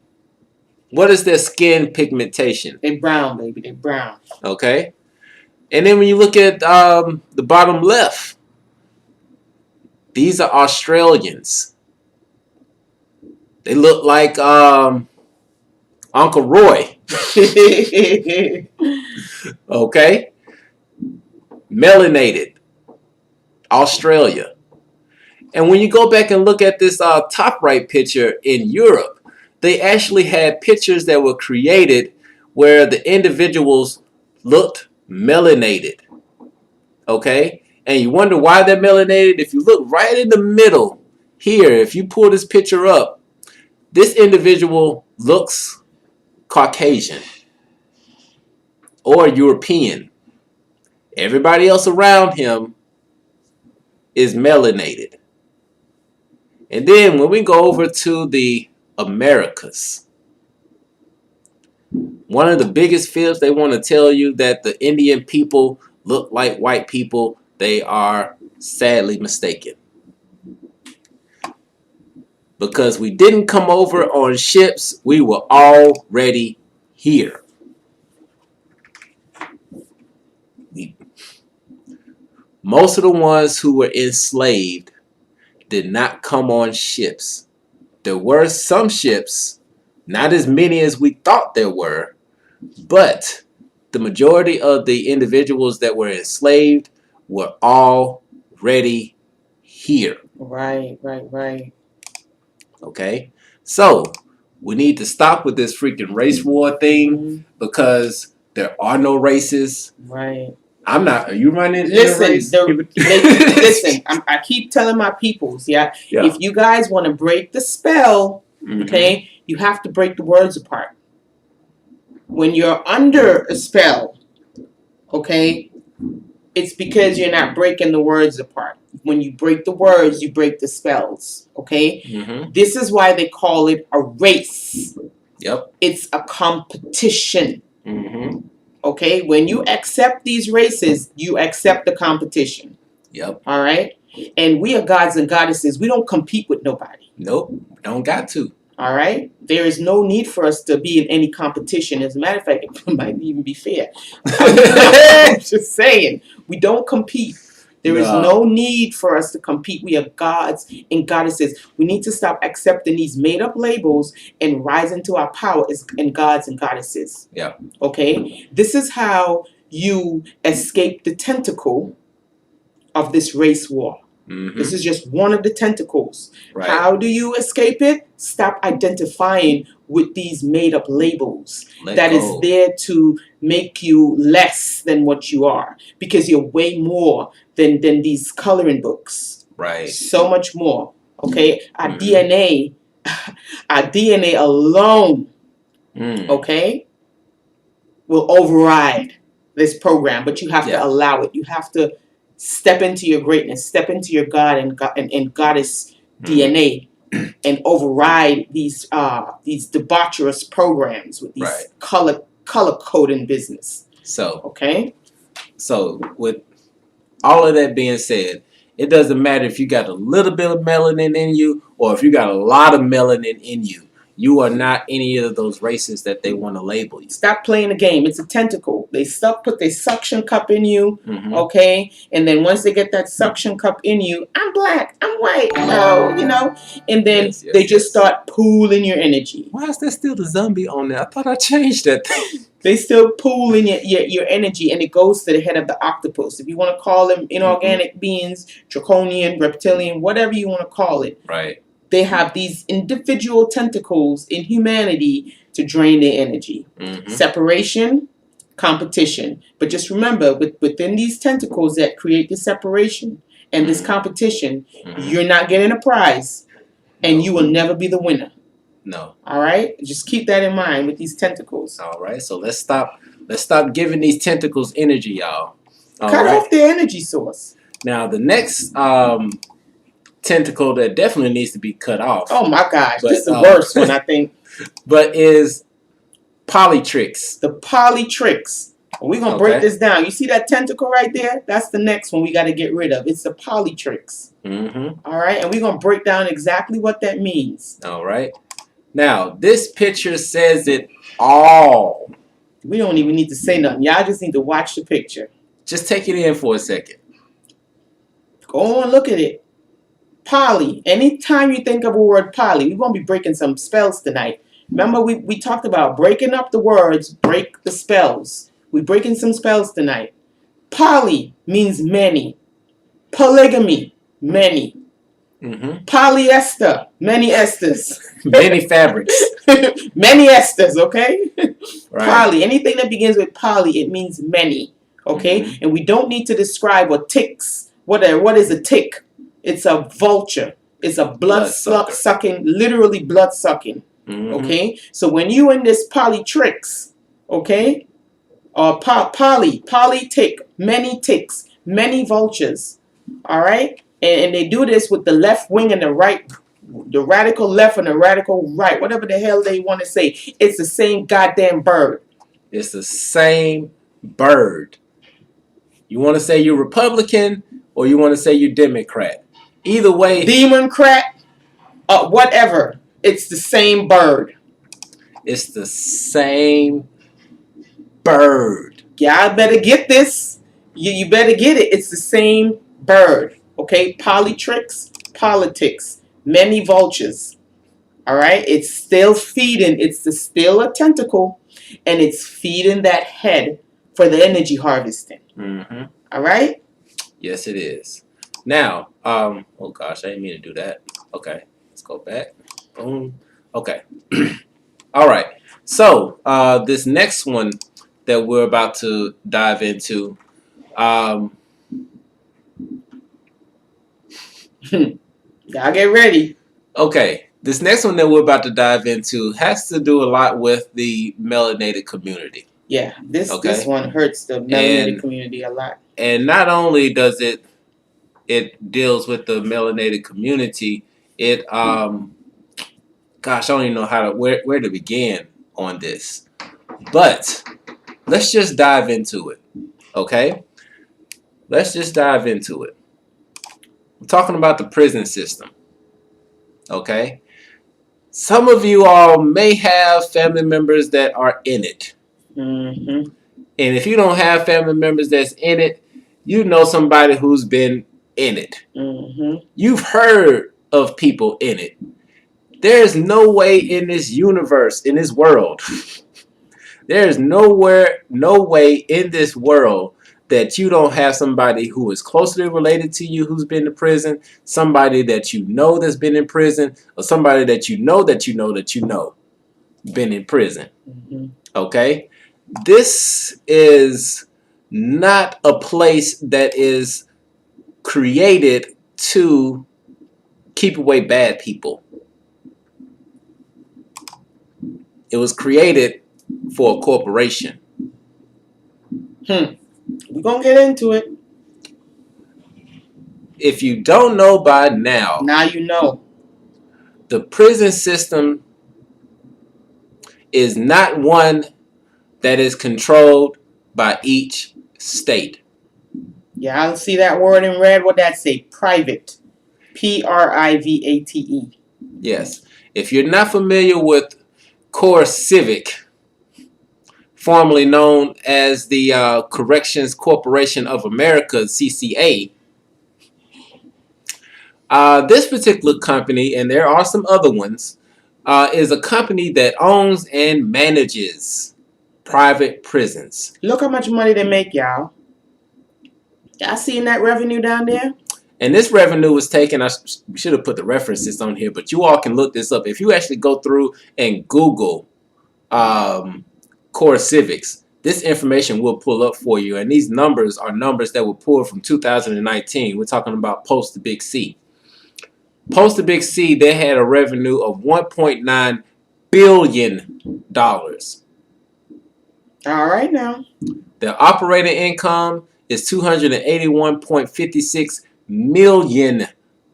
What is their skin pigmentation? They're brown, baby. They're brown. Okay. And then when you look at the bottom left, these are Australians. They look like Uncle Roy. Okay. Melanated. Australia. And when you go back and look at this top right picture in Europe, they actually had pictures that were created where the individuals looked melanated. Okay? And you wonder why they're melanated? If you look right in the middle here, if you pull this picture up, this individual looks Caucasian or European. Everybody else around him is melanated. And then when we go over to the Americas, one of the biggest fibs they want to tell you that the Indian people look like white people, they are sadly mistaken. Because we didn't come over on ships, we were already here. Most of the ones who were enslaved did not come on ships. There were some ships, not as many as we thought there were, but the majority of the individuals that were enslaved were already here. Right. Okay? So, we need to stop with this freaking race war thing because there are no races. Right. I'm not. Are you running? Listen, I keep telling my peoples, yeah. If you guys want to break the spell, okay, you have to break the words apart. When you're under a spell, okay, it's because you're not breaking the words apart. When you break the words, you break the spells, okay? This is why they call it a race. Yep. It's a competition. Okay, when you accept these races, you accept the competition. Yep. All right? And we are gods and goddesses. We don't compete with nobody. Nope. Don't got to. All right? There is no need for us to be in any competition. As a matter of fact, it might even be fair. I'm just saying. We don't compete. There is no need for us to compete. We are gods and goddesses. We need to stop accepting these made-up labels and rise into our power as gods and goddesses. Yeah. Okay? This is how you escape the tentacle of this race war. This is just one of the tentacles. Right. How do you escape it? Stop identifying with these made-up labels that is there to make you less than what you are, because you're way more than these coloring books. Right. So much more. Okay? Our DNA alone, okay, will override this program, but you have to allow it. You have to step into your greatness, step into your God and goddess DNA, and override these debaucherous programs with these color coding business. So with all of that being said, it doesn't matter if you got a little bit of melanin in you or if you got a lot of melanin in you. You are not any of those races that they want to label you. Stop playing the game. It's a tentacle. They put their suction cup in you, okay? And then once they get that suction cup in you, I'm black, I'm white, no, you know? And then they just start pooling your energy. Why is there still the zombie on there? I thought I changed that thing. They still pooling your energy, and it goes to the head of the octopus. If you want to call them inorganic beings, draconian, reptilian, whatever you want to call it. Right. They have these individual tentacles in humanity to drain their energy. Separation, competition. But just remember, within these tentacles that create this separation and this competition, you're not getting a prize, and you will never be the winner. No. All right? Just keep that in mind with these tentacles. All right. So let's stop giving these tentacles energy, y'all. Cut off their energy source. Now, the next tentacle that definitely needs to be cut off. Oh my gosh, this is the worst one, I think. But is polytrix. The polytrix. We're going to break this down. You see that tentacle right there? That's the next one we got to get rid of. It's the polytrix. All right, and we're going to break down exactly what that means. All right. Now, this picture says it all. We don't even need to say nothing. Y'all just need to watch the picture. Just take it in for a second. Go on, look at it. Poly. Anytime you think of a word poly, we're going to be breaking some spells tonight. Remember, we talked about breaking up the words, break the spells. We're breaking some spells tonight. Poly means many. Polygamy, many. Polyester, many esters. Many fabrics. Many esters, okay? Right. Poly, anything that begins with poly, it means many, okay? And we don't need to describe what ticks. What is a tick? It's a vulture. It's a blood sucking, literally blood sucking. Okay? So when you in this polytrix, okay? Or poly tick, many ticks, many vultures. All right? And they do this with the left wing and the right, the radical left and the radical right, whatever the hell they want to say. It's the same goddamn bird. It's the same bird. You want to say you're Republican or you want to say you're Democrat. Either way. Democrat, whatever. It's the same bird. It's the same bird. Y'all better get this. You better get it. It's the same bird. Okay? Polytrix, politics. Many vultures. All right? It's still feeding. It's still a tentacle. And it's feeding that head for the energy harvesting. All right? Yes, it is. Now, oh gosh, I didn't mean to do that. Okay, let's go back. Boom. Okay. All right. So, this next one that we're about to dive into, y'all get ready. Okay. This next one that we're about to dive into has to do a lot with the melanated community. Yeah, this one hurts the melanated community a lot. And not only does it deals with the melanated community, gosh, I don't even know where to begin on this. But let's just dive into it. Okay? Let's just dive into it. I'm talking about the prison system. Okay? Some of you all may have family members that are in it. And if you don't have family members that's in it, you know somebody who's been in it. You've heard of people in it. There's no way in this universe, in this world, there's no way in this world that you don't have somebody who is closely related to you who's been to prison, somebody that you know that's been in prison, or somebody that you know been in prison. Okay? This is not a place that is created to keep away bad people. It was created for a corporation. We're going to get into it. if you don't know by now, now you know. The prison system is not one that is controlled by each state. Yeah, I'll see that word in red. What that say? Private. Private. Yes. If you're not familiar with CoreCivic, formerly known as the Corrections Corporation of America, CCA, this particular company, and there are some other ones, is a company that owns and manages private prisons. Look how much money they make, y'all. Y'all seeing that revenue down there? And this revenue was taken, I should have put the references on here, but you all can look this up. If you actually go through and Google CoreCivics, this information will pull up for you. And these numbers are numbers that were pulled from 2019. We're talking about post the Big C. Post the Big C, they had a revenue of $1.9 billion. All right now. Their operating income is $281.56 million.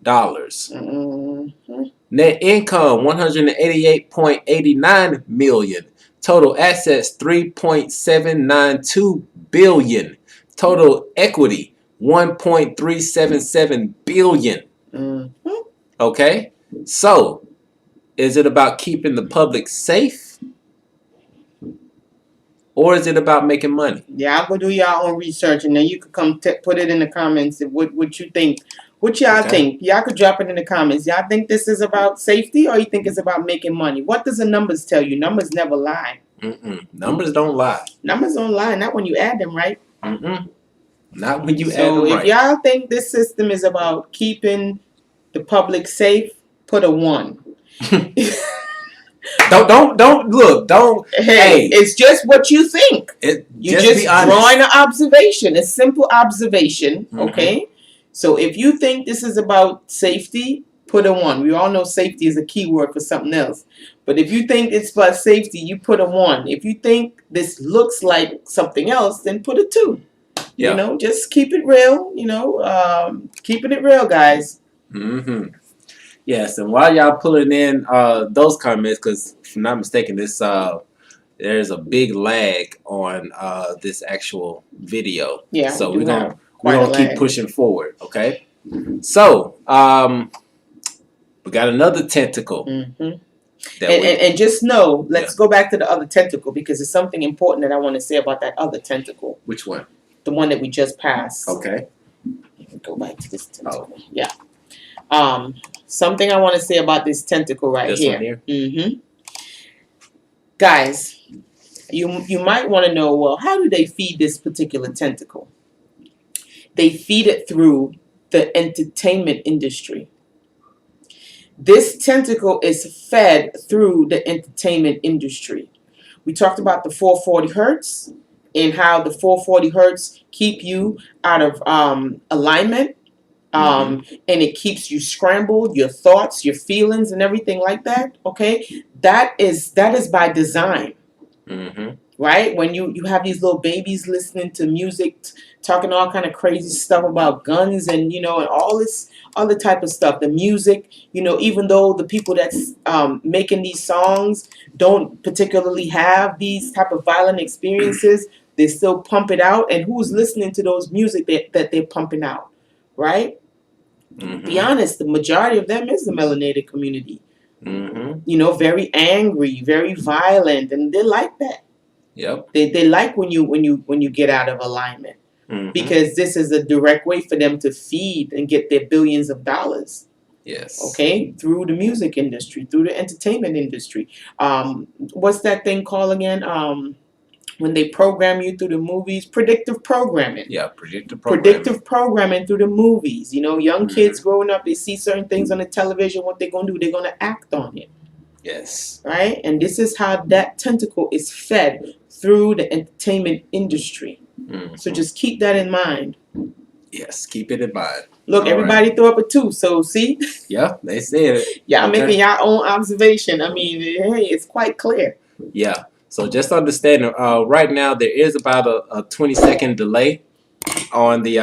Mm-hmm. Net income $188.89 million. Total assets $3.792 billion. Total equity $1.377 billion. Mm-hmm. Okay, so is it about keeping the public safe, or is it about making money? Yeah, I'll go do your own research, and then you could come put it in the comments. What you think? What y'all think? Y'all could drop it in the comments. Y'all think this is about safety, or you think it's about making money? What does the numbers tell you? Numbers never lie. Numbers don't lie. Numbers don't lie. Not when you add them, right? Not when you add them right. So if y'all think this system is about keeping the public safe, put a 1. Don't look. Don't. Hey, it's just what you think. You just drawing an observation, a simple observation. Okay. So if you think this is about safety, put a 1. We all know safety is a keyword for something else. But if you think it's about safety, you put a 1. If you think this looks like something else, then put a 2. Yeah. You know, just keep it real. You know, keeping it real, guys. Yes, and while y'all pulling in those comments, because if I'm not mistaken, this there's a big lag on this actual video. Yeah. So we're gonna keep pushing forward. Okay. So we got another tentacle. And just know, let's go back to the other tentacle, because there's something important that I want to say about that other tentacle. Which one? The one that we just passed. Okay. Go back to this tentacle. Oh. Yeah. Something I want to say about this tentacle this here. One here? Guys, you might want to know, well, how do they feed this particular tentacle? They feed it through the entertainment industry. This tentacle is fed through the entertainment industry. We talked about the 440 hertz and how the 440 hertz keep you out of alignment. And it keeps you scrambled, your thoughts, your feelings, and everything like that. Okay, that is by design, right? When you have these little babies listening to music, talking all kind of crazy stuff about guns and and all this other type of stuff. The music, even though the people that's making these songs don't particularly have these type of violent experiences, they still pump it out. And who's listening to those music that they're pumping out? Right? Be honest, the majority of them is the melanated community. Very angry, very violent, and they like that. Yep. They like when you get out of alignment, because this is a direct way for them to feed and get their billions of dollars. Yes. Okay, through the music industry, through the entertainment industry. What's that thing called again? When they program you through the movies, predictive programming. Yeah, predictive programming. Predictive programming through the movies. Young kids growing up, they see certain things on the television. What they're going to do, they're going to act on it. Yes. Right? And this is how that tentacle is fed through the entertainment industry. So just keep that in mind. Yes, keep it in mind. Look, everybody threw up a 2, so see? Yeah, they said it. Y'all making your own observation. I mean, hey, it's quite clear. Yeah. So just understand, right now there is about a 20-second delay on the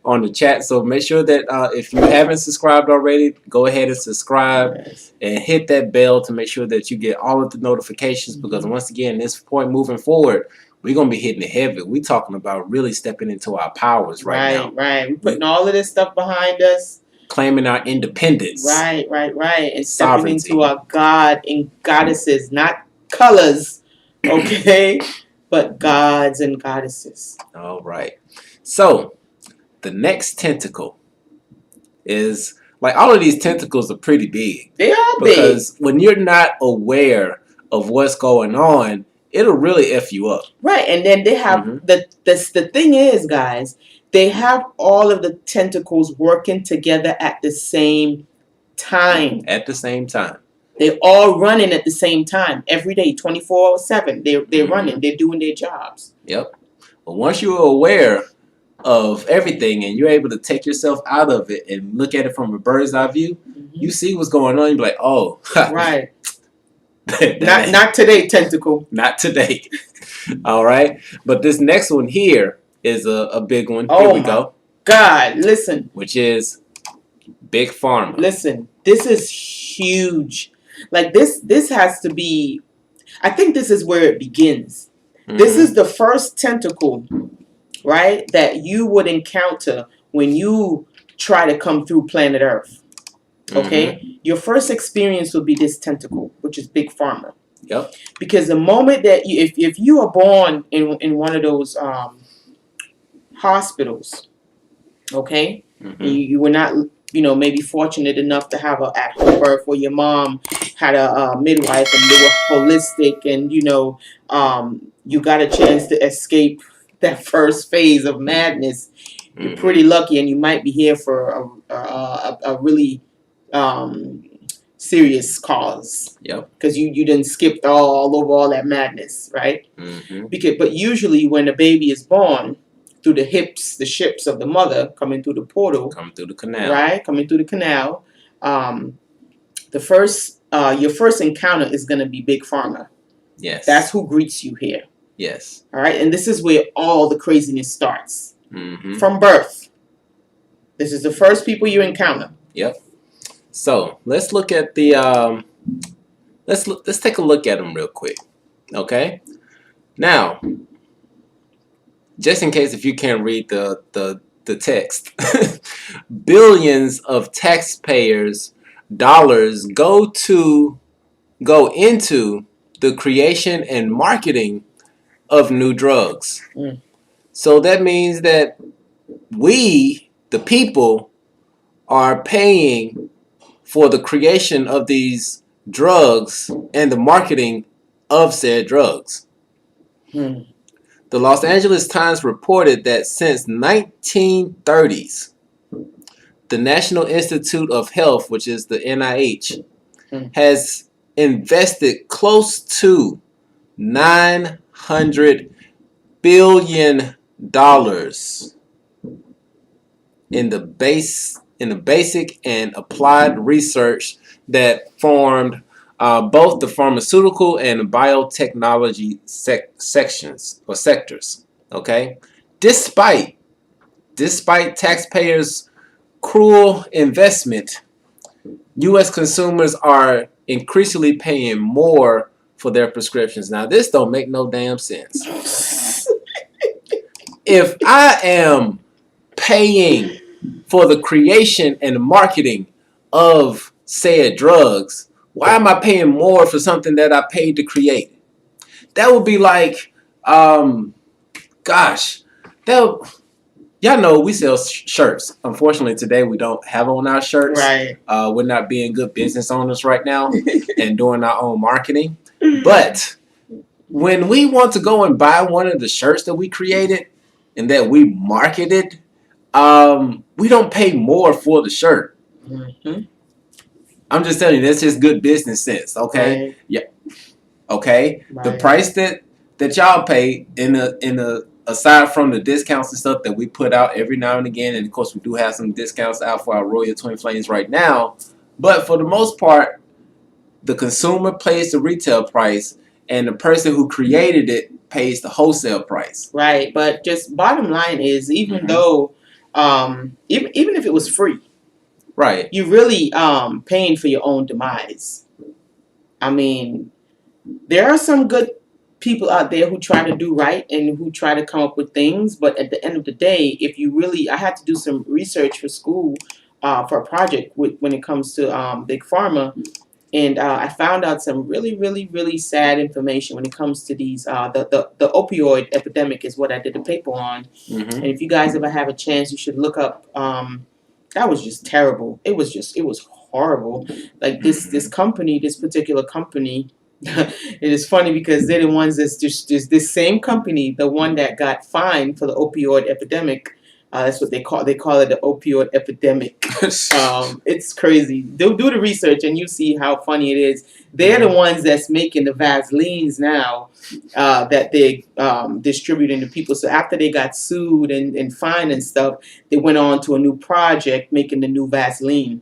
on the chat. So make sure that if you haven't subscribed already, go ahead and subscribe and hit that bell to make sure that you get all of the notifications. Because once again, this point moving forward, we're going to be hitting it heavy. We're talking about really stepping into our powers right now. Right. We're putting all of this stuff behind us. Claiming our independence. Right. And Sovereignty. stepping into our God and goddesses, not colors, okay? But gods and goddesses. All right. So, the next tentacle is, like, all of these tentacles are pretty big. They are big. Because when you're not aware of what's going on, it'll really F you up. Right, and then they have, the thing is, guys, they have all of the tentacles working together at the same time. At the same time. They're all running at the same time. Every day, 24/7. They're running. They're doing their jobs. Yep. But once you're aware of everything and you're able to take yourself out of it and look at it from a bird's eye view, you see what's going on. You're like, oh. Right. not today, tentacle. Not today. All right. But this next one here is a big one. Oh, here we go. God, listen. Which is Big Pharma. Listen, this is huge. Like this has to be, I think this is where it begins. This is the first tentacle, right, that you would encounter when you try to come through planet Earth. Okay? Your first experience will be this tentacle, which is Big Pharma. Yep. Because the moment that if you are born in one of those hospitals, okay, you were not, maybe fortunate enough to have an at-home birth where your mom had a midwife and they were holistic and, you got a chance to escape that first phase of madness. You're pretty lucky, and you might be here for a really serious cause. Yep. Because you didn't skip all over all that madness, right? But usually when a baby is born, through the ships of the mother, coming through the portal. Coming through the canal. Right? Coming through the canal. Your first encounter is going to be Big Pharma. Yes. That's who greets you here. Yes. All right? And this is where all the craziness starts. From birth. This is the first people you encounter. Yep. So, let's look at the, let's take a look at them real quick. Okay? Now, just in case if you can't read the text, billions of taxpayers' dollars go into the creation and marketing of new drugs. So that means that we, the people, are paying for the creation of these drugs and the marketing of said drugs. The Los Angeles Times reported that since 1930s, the National Institute of Health, which is the NIH, has invested close to $900 billion in the basic and applied research that formed both the pharmaceutical and biotechnology sectors. Okay, despite taxpayers' cruel investment, U.S. consumers are increasingly paying more for their prescriptions. Now, this don't make no damn sense. If I am paying for the creation and marketing of said drugs, why am I paying more for something that I paid to create? That would be like, y'all know we sell shirts. Unfortunately, today we don't have on our shirts. Right. We're not being good business owners right now and doing our own marketing. But when we want to go and buy one of the shirts that we created and that we marketed, we don't pay more for the shirt. I'm just telling you, that's just good business sense, okay? Right. Yeah. Okay. Right. The price that y'all pay aside from the discounts and stuff that we put out every now and again, and of course we do have some discounts out for our Royal Twin Flames right now, but for the most part, the consumer pays the retail price, and the person who created it pays the wholesale price. Right, but just bottom line is, even though, even if it was free, right, you're really paying for your own demise. I mean, there are some good people out there who try to do right and who try to come up with things, but at the end of the day, if you really, I had to do some research for school for a project when it comes to big pharma, and I found out some really, really, really sad information when it comes to these the opioid epidemic is what I did a paper on, and if you guys ever have a chance, you should look up. That was just terrible. It was horrible. Like this company, this particular company. It is funny because they're the ones that's just this same company, the one that got fined for the opioid epidemic. That's what they call it the opioid epidemic. It's crazy. Do the research and you see how funny it is. They're the ones that's making the Vaselines now that they distributing to people. So after they got sued and fined and stuff, they went on to a new project making the new Vaseline.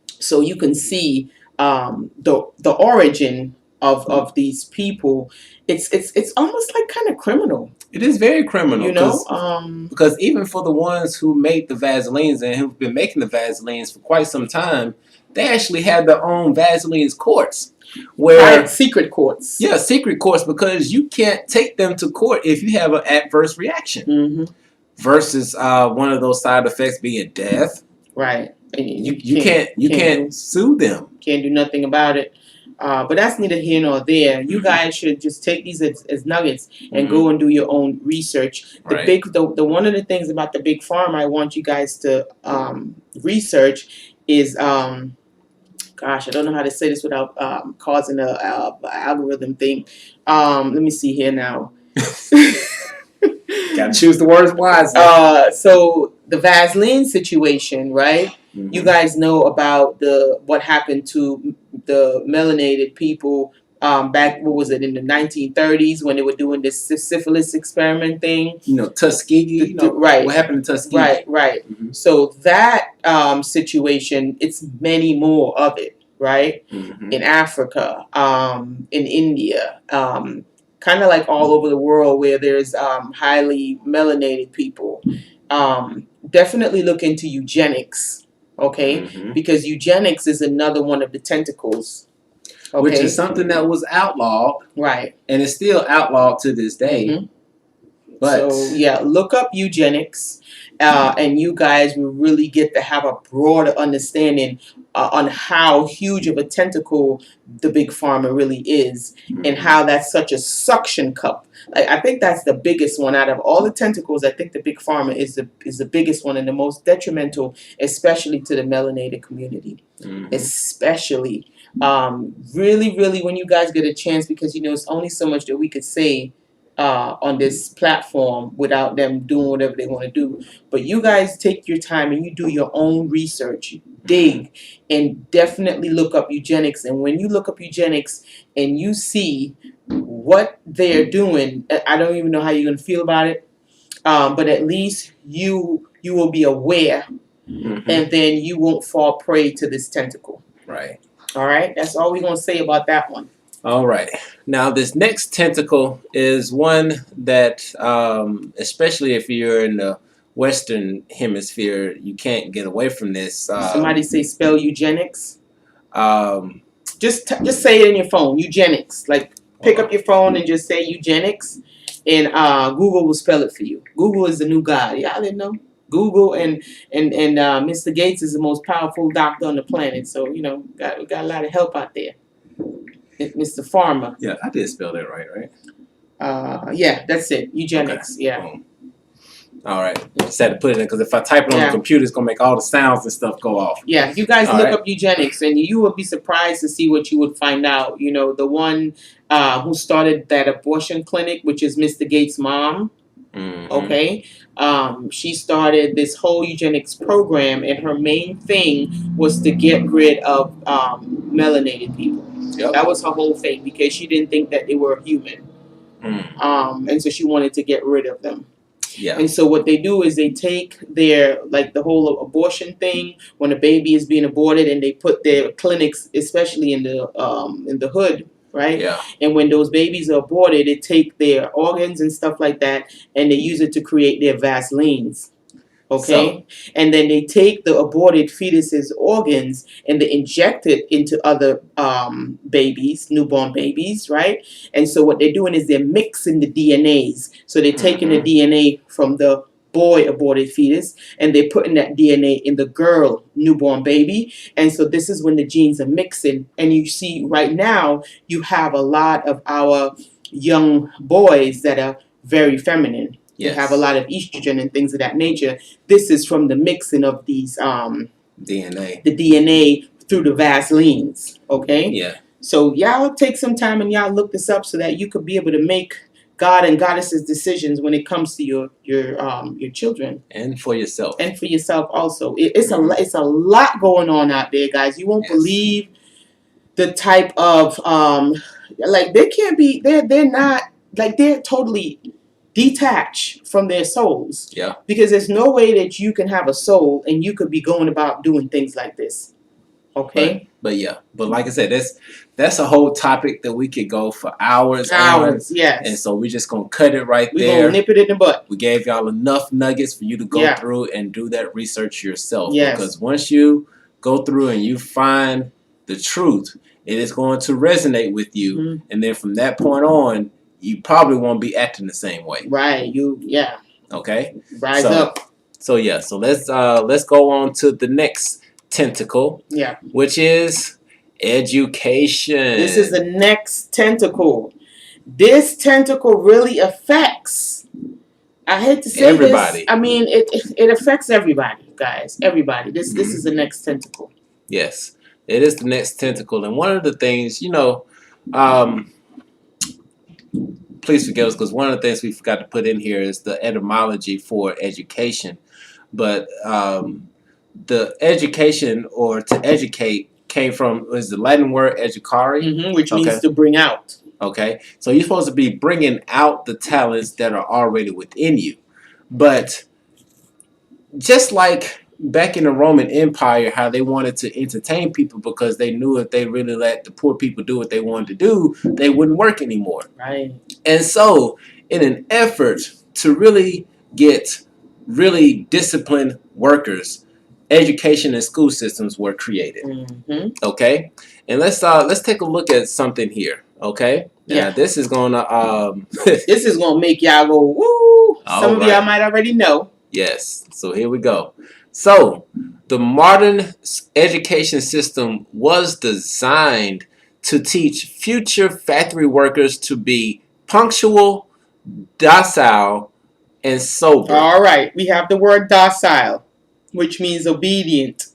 So you can see the origin of these people. It's almost like kind of criminal. It is very criminal, you know, because even for the ones who make the Vaselines and who've been making the Vaselines for quite some time, they actually have their own Vaselines courts, where secret courts. Yeah, secret courts, because you can't take them to court if you have an adverse reaction. Versus one of those side effects being death. Right. You can't sue them. Can't do nothing about it. But that's neither here nor there. You guys should just take these as nuggets and go and do your own research. The one of the things about the big pharma I want you guys to research is gosh, I don't know how to say this without causing a algorithm thing. Let me see here now. Gotta choose the words wisely. So the Vaseline situation, right? You guys know about what happened to the melanated people back, what was it, in the 1930s when they were doing this syphilis experiment thing? You know, Tuskegee. Right. What happened to Tuskegee? Right. So that situation, it's many more of it, right? In Africa, in India, kind of like all over the world where there's highly melanated people. Definitely look into eugenics. Okay, because eugenics is another one of the tentacles. Okay? Which is something that was outlawed, right? And it's still outlawed to this day. But so yeah, look up eugenics, and you guys will really get to have a broader understanding on how huge of a tentacle the big pharma really is, and how that's such a suction cup. Like, I think that's the biggest one out of all the tentacles. I think the big pharma is the biggest one and the most detrimental, especially to the melanated community. Especially, really, really, when you guys get a chance, because you know it's only so much that we could say on this platform without them doing whatever they want to do. But you guys take your time and you do your own research, dig, and definitely look up eugenics. And when you look up eugenics and you see what they're doing, I don't even know how you're going to feel about it, but at least you will be aware, and then you won't fall prey to this tentacle. Right. All right? That's all we're going to say about that one. All right. Now, this next tentacle is one that, especially if you're in the Western Hemisphere, you can't get away from this. Somebody say spell eugenics. Just say it in your phone, eugenics. Like, pick up your phone and just say eugenics, and Google will spell it for you. Google is the new god. Y'all didn't know? Google and Mr. Gates is the most powerful doctor on the planet. So, you know, we got a lot of help out there. Mr. Pharma. Yeah, I did spell that right? Yeah, that's it. Eugenics. Okay. Yeah. All right. Just had to put it in because if I type it on the computer, it's gonna make all the sounds and stuff go off. Yeah, you guys look up eugenics, and you will be surprised to see what you would find out. You know, the one who started that abortion clinic, which is Mr. Gates' mom. Okay, she started this whole eugenics program, and her main thing was to get rid of melanated people. Yep. That was her whole thing, because she didn't think that they were human, and so she wanted to get rid of them. Yeah. And so what they do is they take their, like, the whole abortion thing when a baby is being aborted, and they put their clinics, especially in the hood, right? Yeah. And when those babies are aborted, they take their organs and stuff like that, and they use it to create their Vaselines. Okay, and then they take the aborted fetus's organs and they inject it into other babies, newborn babies, right? And so what they're doing is they're mixing the DNAs. So they're taking the DNA from the boy aborted fetus and they're putting that DNA in the girl newborn baby. And so this is when the genes are mixing. And you see right now, you have a lot of our young boys that are very feminine. Yes. You have a lot of estrogen and things of that nature. This is from the mixing of these DNA. The DNA through the Vaselines. Okay? Yeah. So y'all take some time and y'all look this up so that you could be able to make God and Goddesses decisions when it comes to your children. And for yourself. And for yourself also. It's a lot going on out there, guys. You won't believe the type of like they can't be they're not like they're totally detach from their souls. Yeah. Because there's no way that you can have a soul and you could be going about doing things like this. Okay? But like I said, that's a whole topic that we could go for hours. Yes. And so we're just gonna cut it right there. We're gonna nip it in the butt. We gave y'all enough nuggets for you to go through and do that research yourself. Yes. Because once you go through and you find the truth, it is going to resonate with you. And then from that point on, you probably won't be acting the same way. Right. Okay. Rise up. So let's go on to the next tentacle. Yeah. Which is education. This is the next tentacle. This tentacle really affects. I hate to say everybody. This. I mean, it affects everybody, guys. Everybody. This is the next tentacle. Yes, it is the next tentacle, and one of the things, please forgive us because one of the things we forgot to put in here is the etymology for education. But the education or to educate came from the Latin word educare, which means to bring out. Okay, so you're supposed to be bringing out the talents that are already within you. But just like back in the Roman Empire, how they wanted to entertain people because they knew if they really let the poor people do what they wanted to do, they wouldn't work anymore. Right. And so in an effort to really get really disciplined workers, education and school systems were created. Okay? And let's take a look at something here. Okay? Now this is gonna this is gonna make y'all go woo. Some of y'all might already know. Yes. So here we go. So the modern education system was designed to teach future factory workers to be punctual, docile, and sober. All right. We have the word docile, which means obedient.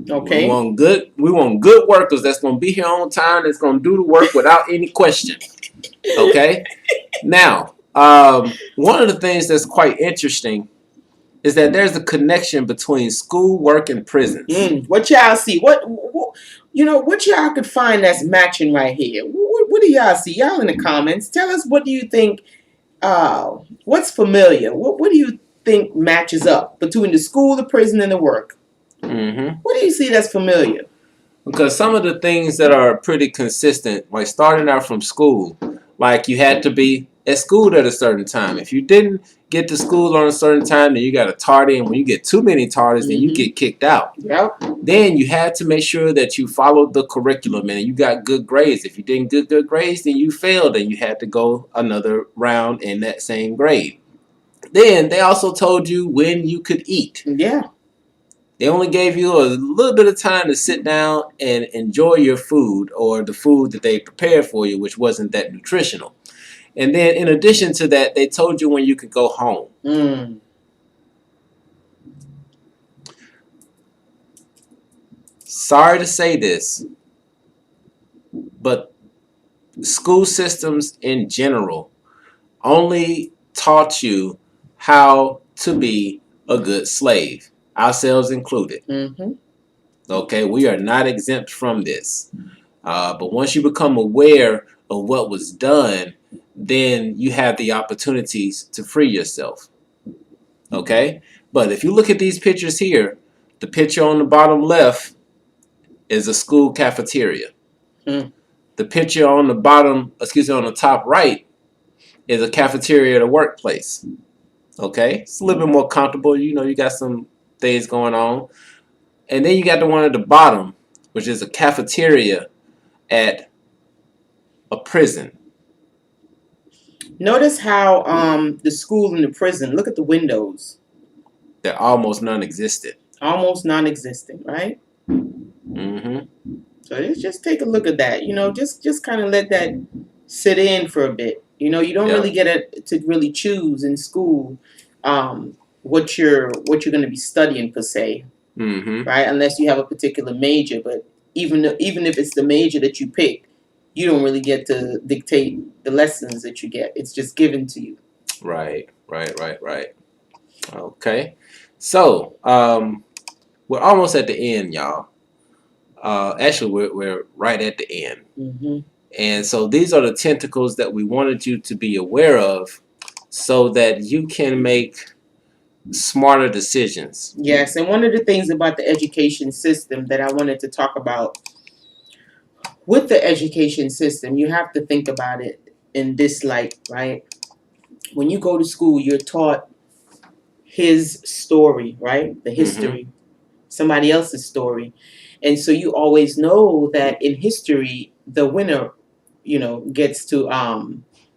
Okay. We want good workers that's going to be here on time, that's going to do the work without any question. Okay? Now, one of the things that's quite interesting is that there's a connection between school, work, and prisons. What y'all see? What y'all could find that's matching right here? What do y'all see? Y'all in the comments. Tell us, what do you think, what's familiar? What do you think matches up between the school, the prison, and the work? What do you see that's familiar? Because some of the things that are pretty consistent, like starting out from school, like you had to be at school at a certain time. If you didn't get to school on a certain time, then you got a tardy, and when you get too many tardies, then you get kicked out. Yep. Then you had to make sure that you followed the curriculum and you got good grades. If you didn't get good grades, then you failed and you had to go another round in that same grade. Then they also told you when you could eat. Yeah. They only gave you a little bit of time to sit down and enjoy your food or the food that they prepared for you, which wasn't that nutritional. And then in addition to that, they told you when you could go home. Sorry to say this, but school systems in general only taught you how to be a good slave. Ourselves included. Okay, we are not exempt from this. But once you become aware of what was done, then you have the opportunities to free yourself. Okay? But if you look at these pictures here, the picture on the bottom left is a school cafeteria. The the picture on the bottom, on the top right, is a cafeteria at a workplace. Okay, it's a little bit more comfortable. You got some things going on, and then you got the one at the bottom, which is a cafeteria at a prison. Notice how the school and the prison, look at the windows. They're almost non-existent. Almost non-existent, right? Mm-hmm. So just take a look at that. Just kind of let that sit in for a bit. You don't really get to really choose in school what you're going to be studying per se, right? Unless you have a particular major. But even if it's the major that you pick, you don't really get to dictate the lessons that you get. It's just given to you. Right. Okay. So we're almost at the end, y'all. Actually, we're right at the end. Mm-hmm. And so these are the tentacles that we wanted you to be aware of so that you can make smarter decisions. Yes, and one of the things about the education system that I wanted to talk about, with the education system, you have to think about it in this light, right? When you go to school, you're taught his story, right? The history, somebody else's story. And so you always know that in history, the winner, gets to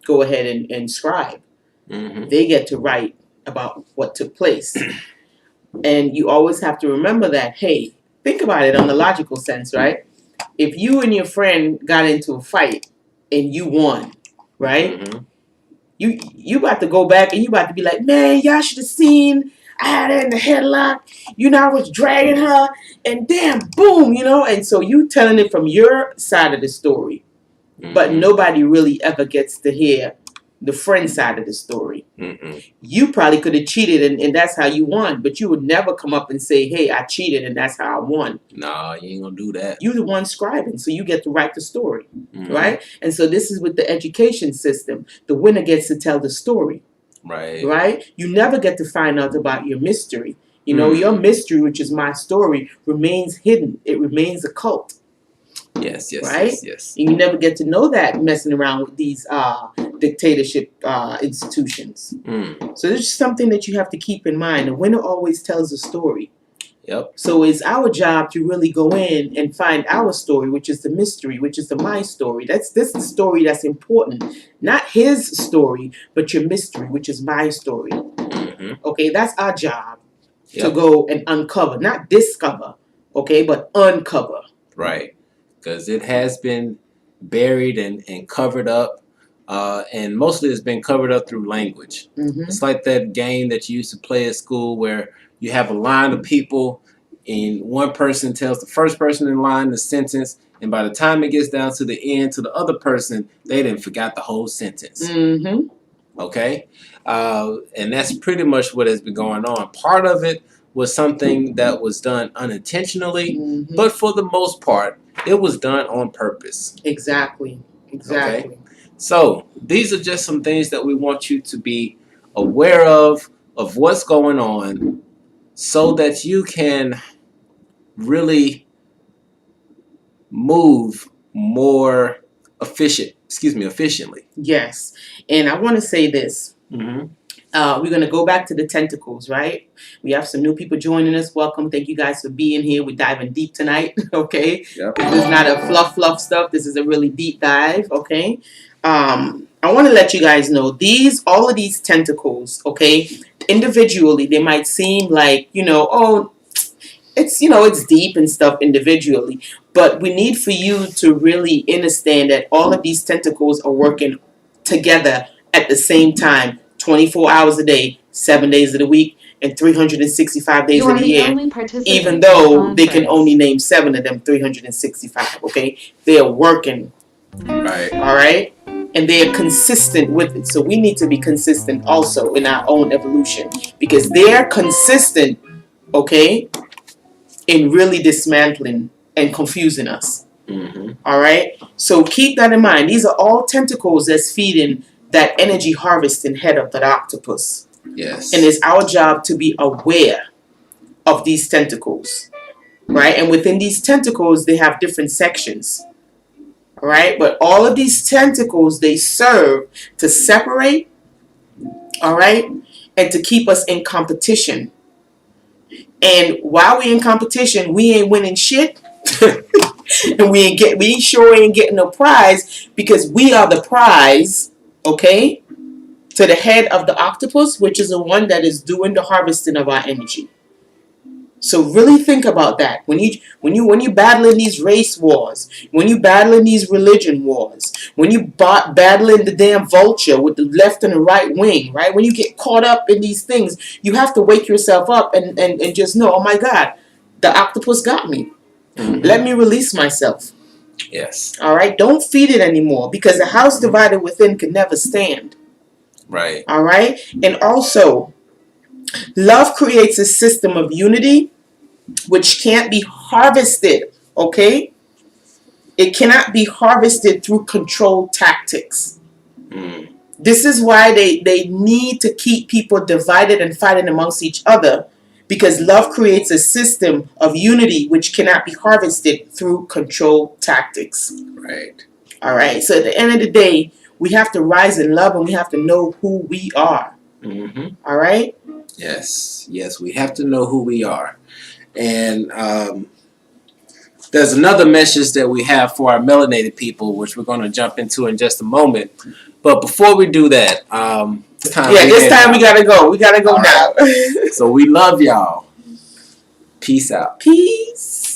go ahead and scribe. They get to write about what took place. And you always have to remember that, hey, think about it on the logical sense, right? If you and your friend got into a fight and you won, right? You about to go back and you about to be like, man, y'all should have seen I had her in the headlock. I was dragging her and damn, boom, And so you telling it from your side of the story. But nobody really ever gets to hear the friend side of the story. You probably could have cheated and that's how you won. But you would never come up and say, hey, I cheated and that's how I won. Nah, you ain't gonna do that. You're the one scribing, so you get to write the story, right? And so this is with the education system. The winner gets to tell the story. Right? You never get to find out about your mystery. Your mystery, which is my story, remains hidden. It remains occult. Yes. Right? Yes. And you never get to know that messing around with these dictatorship institutions. So this is something that you have to keep in mind. The winner always tells a story. Yep. So it's our job to really go in and find our story, which is the mystery, which is my story. This is the story that's important. Not his story, but your mystery, which is my story. Okay, that's our job to go and uncover. Not discover, okay, but uncover. Right. Because it has been buried and covered up. And mostly it's been covered up through language. It's like that game that you used to play at school where you have a line of people and one person tells the first person in line the sentence, and by the time it gets down to the end to the other person, they didn't forgot the whole sentence. Okay? And that's pretty much what has been going on. Part of it was something that was done unintentionally, but for the most part, it was done on purpose. Exactly. Okay? So these are just some things that we want you to be aware of what's going on, so that you can really move more efficiently. Yes. And I want to say this. We're going to go back to the tentacles, right? We have some new people joining us. Welcome. Thank you guys for being here. We're diving deep tonight. Okay. Yep. This is not a fluff stuff. This is a really deep dive. Okay. I want to let you guys know all of these tentacles, okay, individually, they might seem like, it's deep and stuff individually, but we need for you to really understand that all of these tentacles are working together at the same time, 24 hours a day, 7 days of the week, and 365 days of the year, even though they can only name 7 of them 365, okay? They are working. Right. All right? And they are consistent with it. So we need to be consistent also in our own evolution, because they are consistent, okay, in really dismantling and confusing us. All right? So keep that in mind. These are all tentacles that's feeding that energy harvesting head of that octopus. Yes. And it's our job to be aware of these tentacles, right? And within these tentacles, they have different sections. right? But all of these tentacles, they serve to separate, all right, and to keep us in competition. And while we in competition, we ain't winning shit. And we ain't getting no prize, because we are the prize, okay, to the head of the octopus, which is the one that is doing the harvesting of our energy. So really think about that when you battling these race wars, when you battling these religion wars, when you battling the damn vulture with the left and the right wing, right? When you get caught up in these things, you have to wake yourself up and just know, oh my God, the octopus got me. Mm-hmm. Let me release myself. Yes. All right. Don't feed it anymore, because the house divided within can never stand. Right. All right. And also, love creates a system of unity which can't be harvested. Okay. It cannot be harvested through control tactics. Mm. This is why they need to keep people divided and fighting amongst each other, because love creates a system of unity which cannot be harvested through control tactics. Right. All right. So at the end of the day, we have to rise in love, and we have to know who we are. Mm-hmm. All right. Yes. Yes. We have to know who we are. And there's another message that we have for our melanated people, which we're going to jump into in just a moment. But before we do that, this time we got to go. We got to go now. So we love y'all. Peace out. Peace.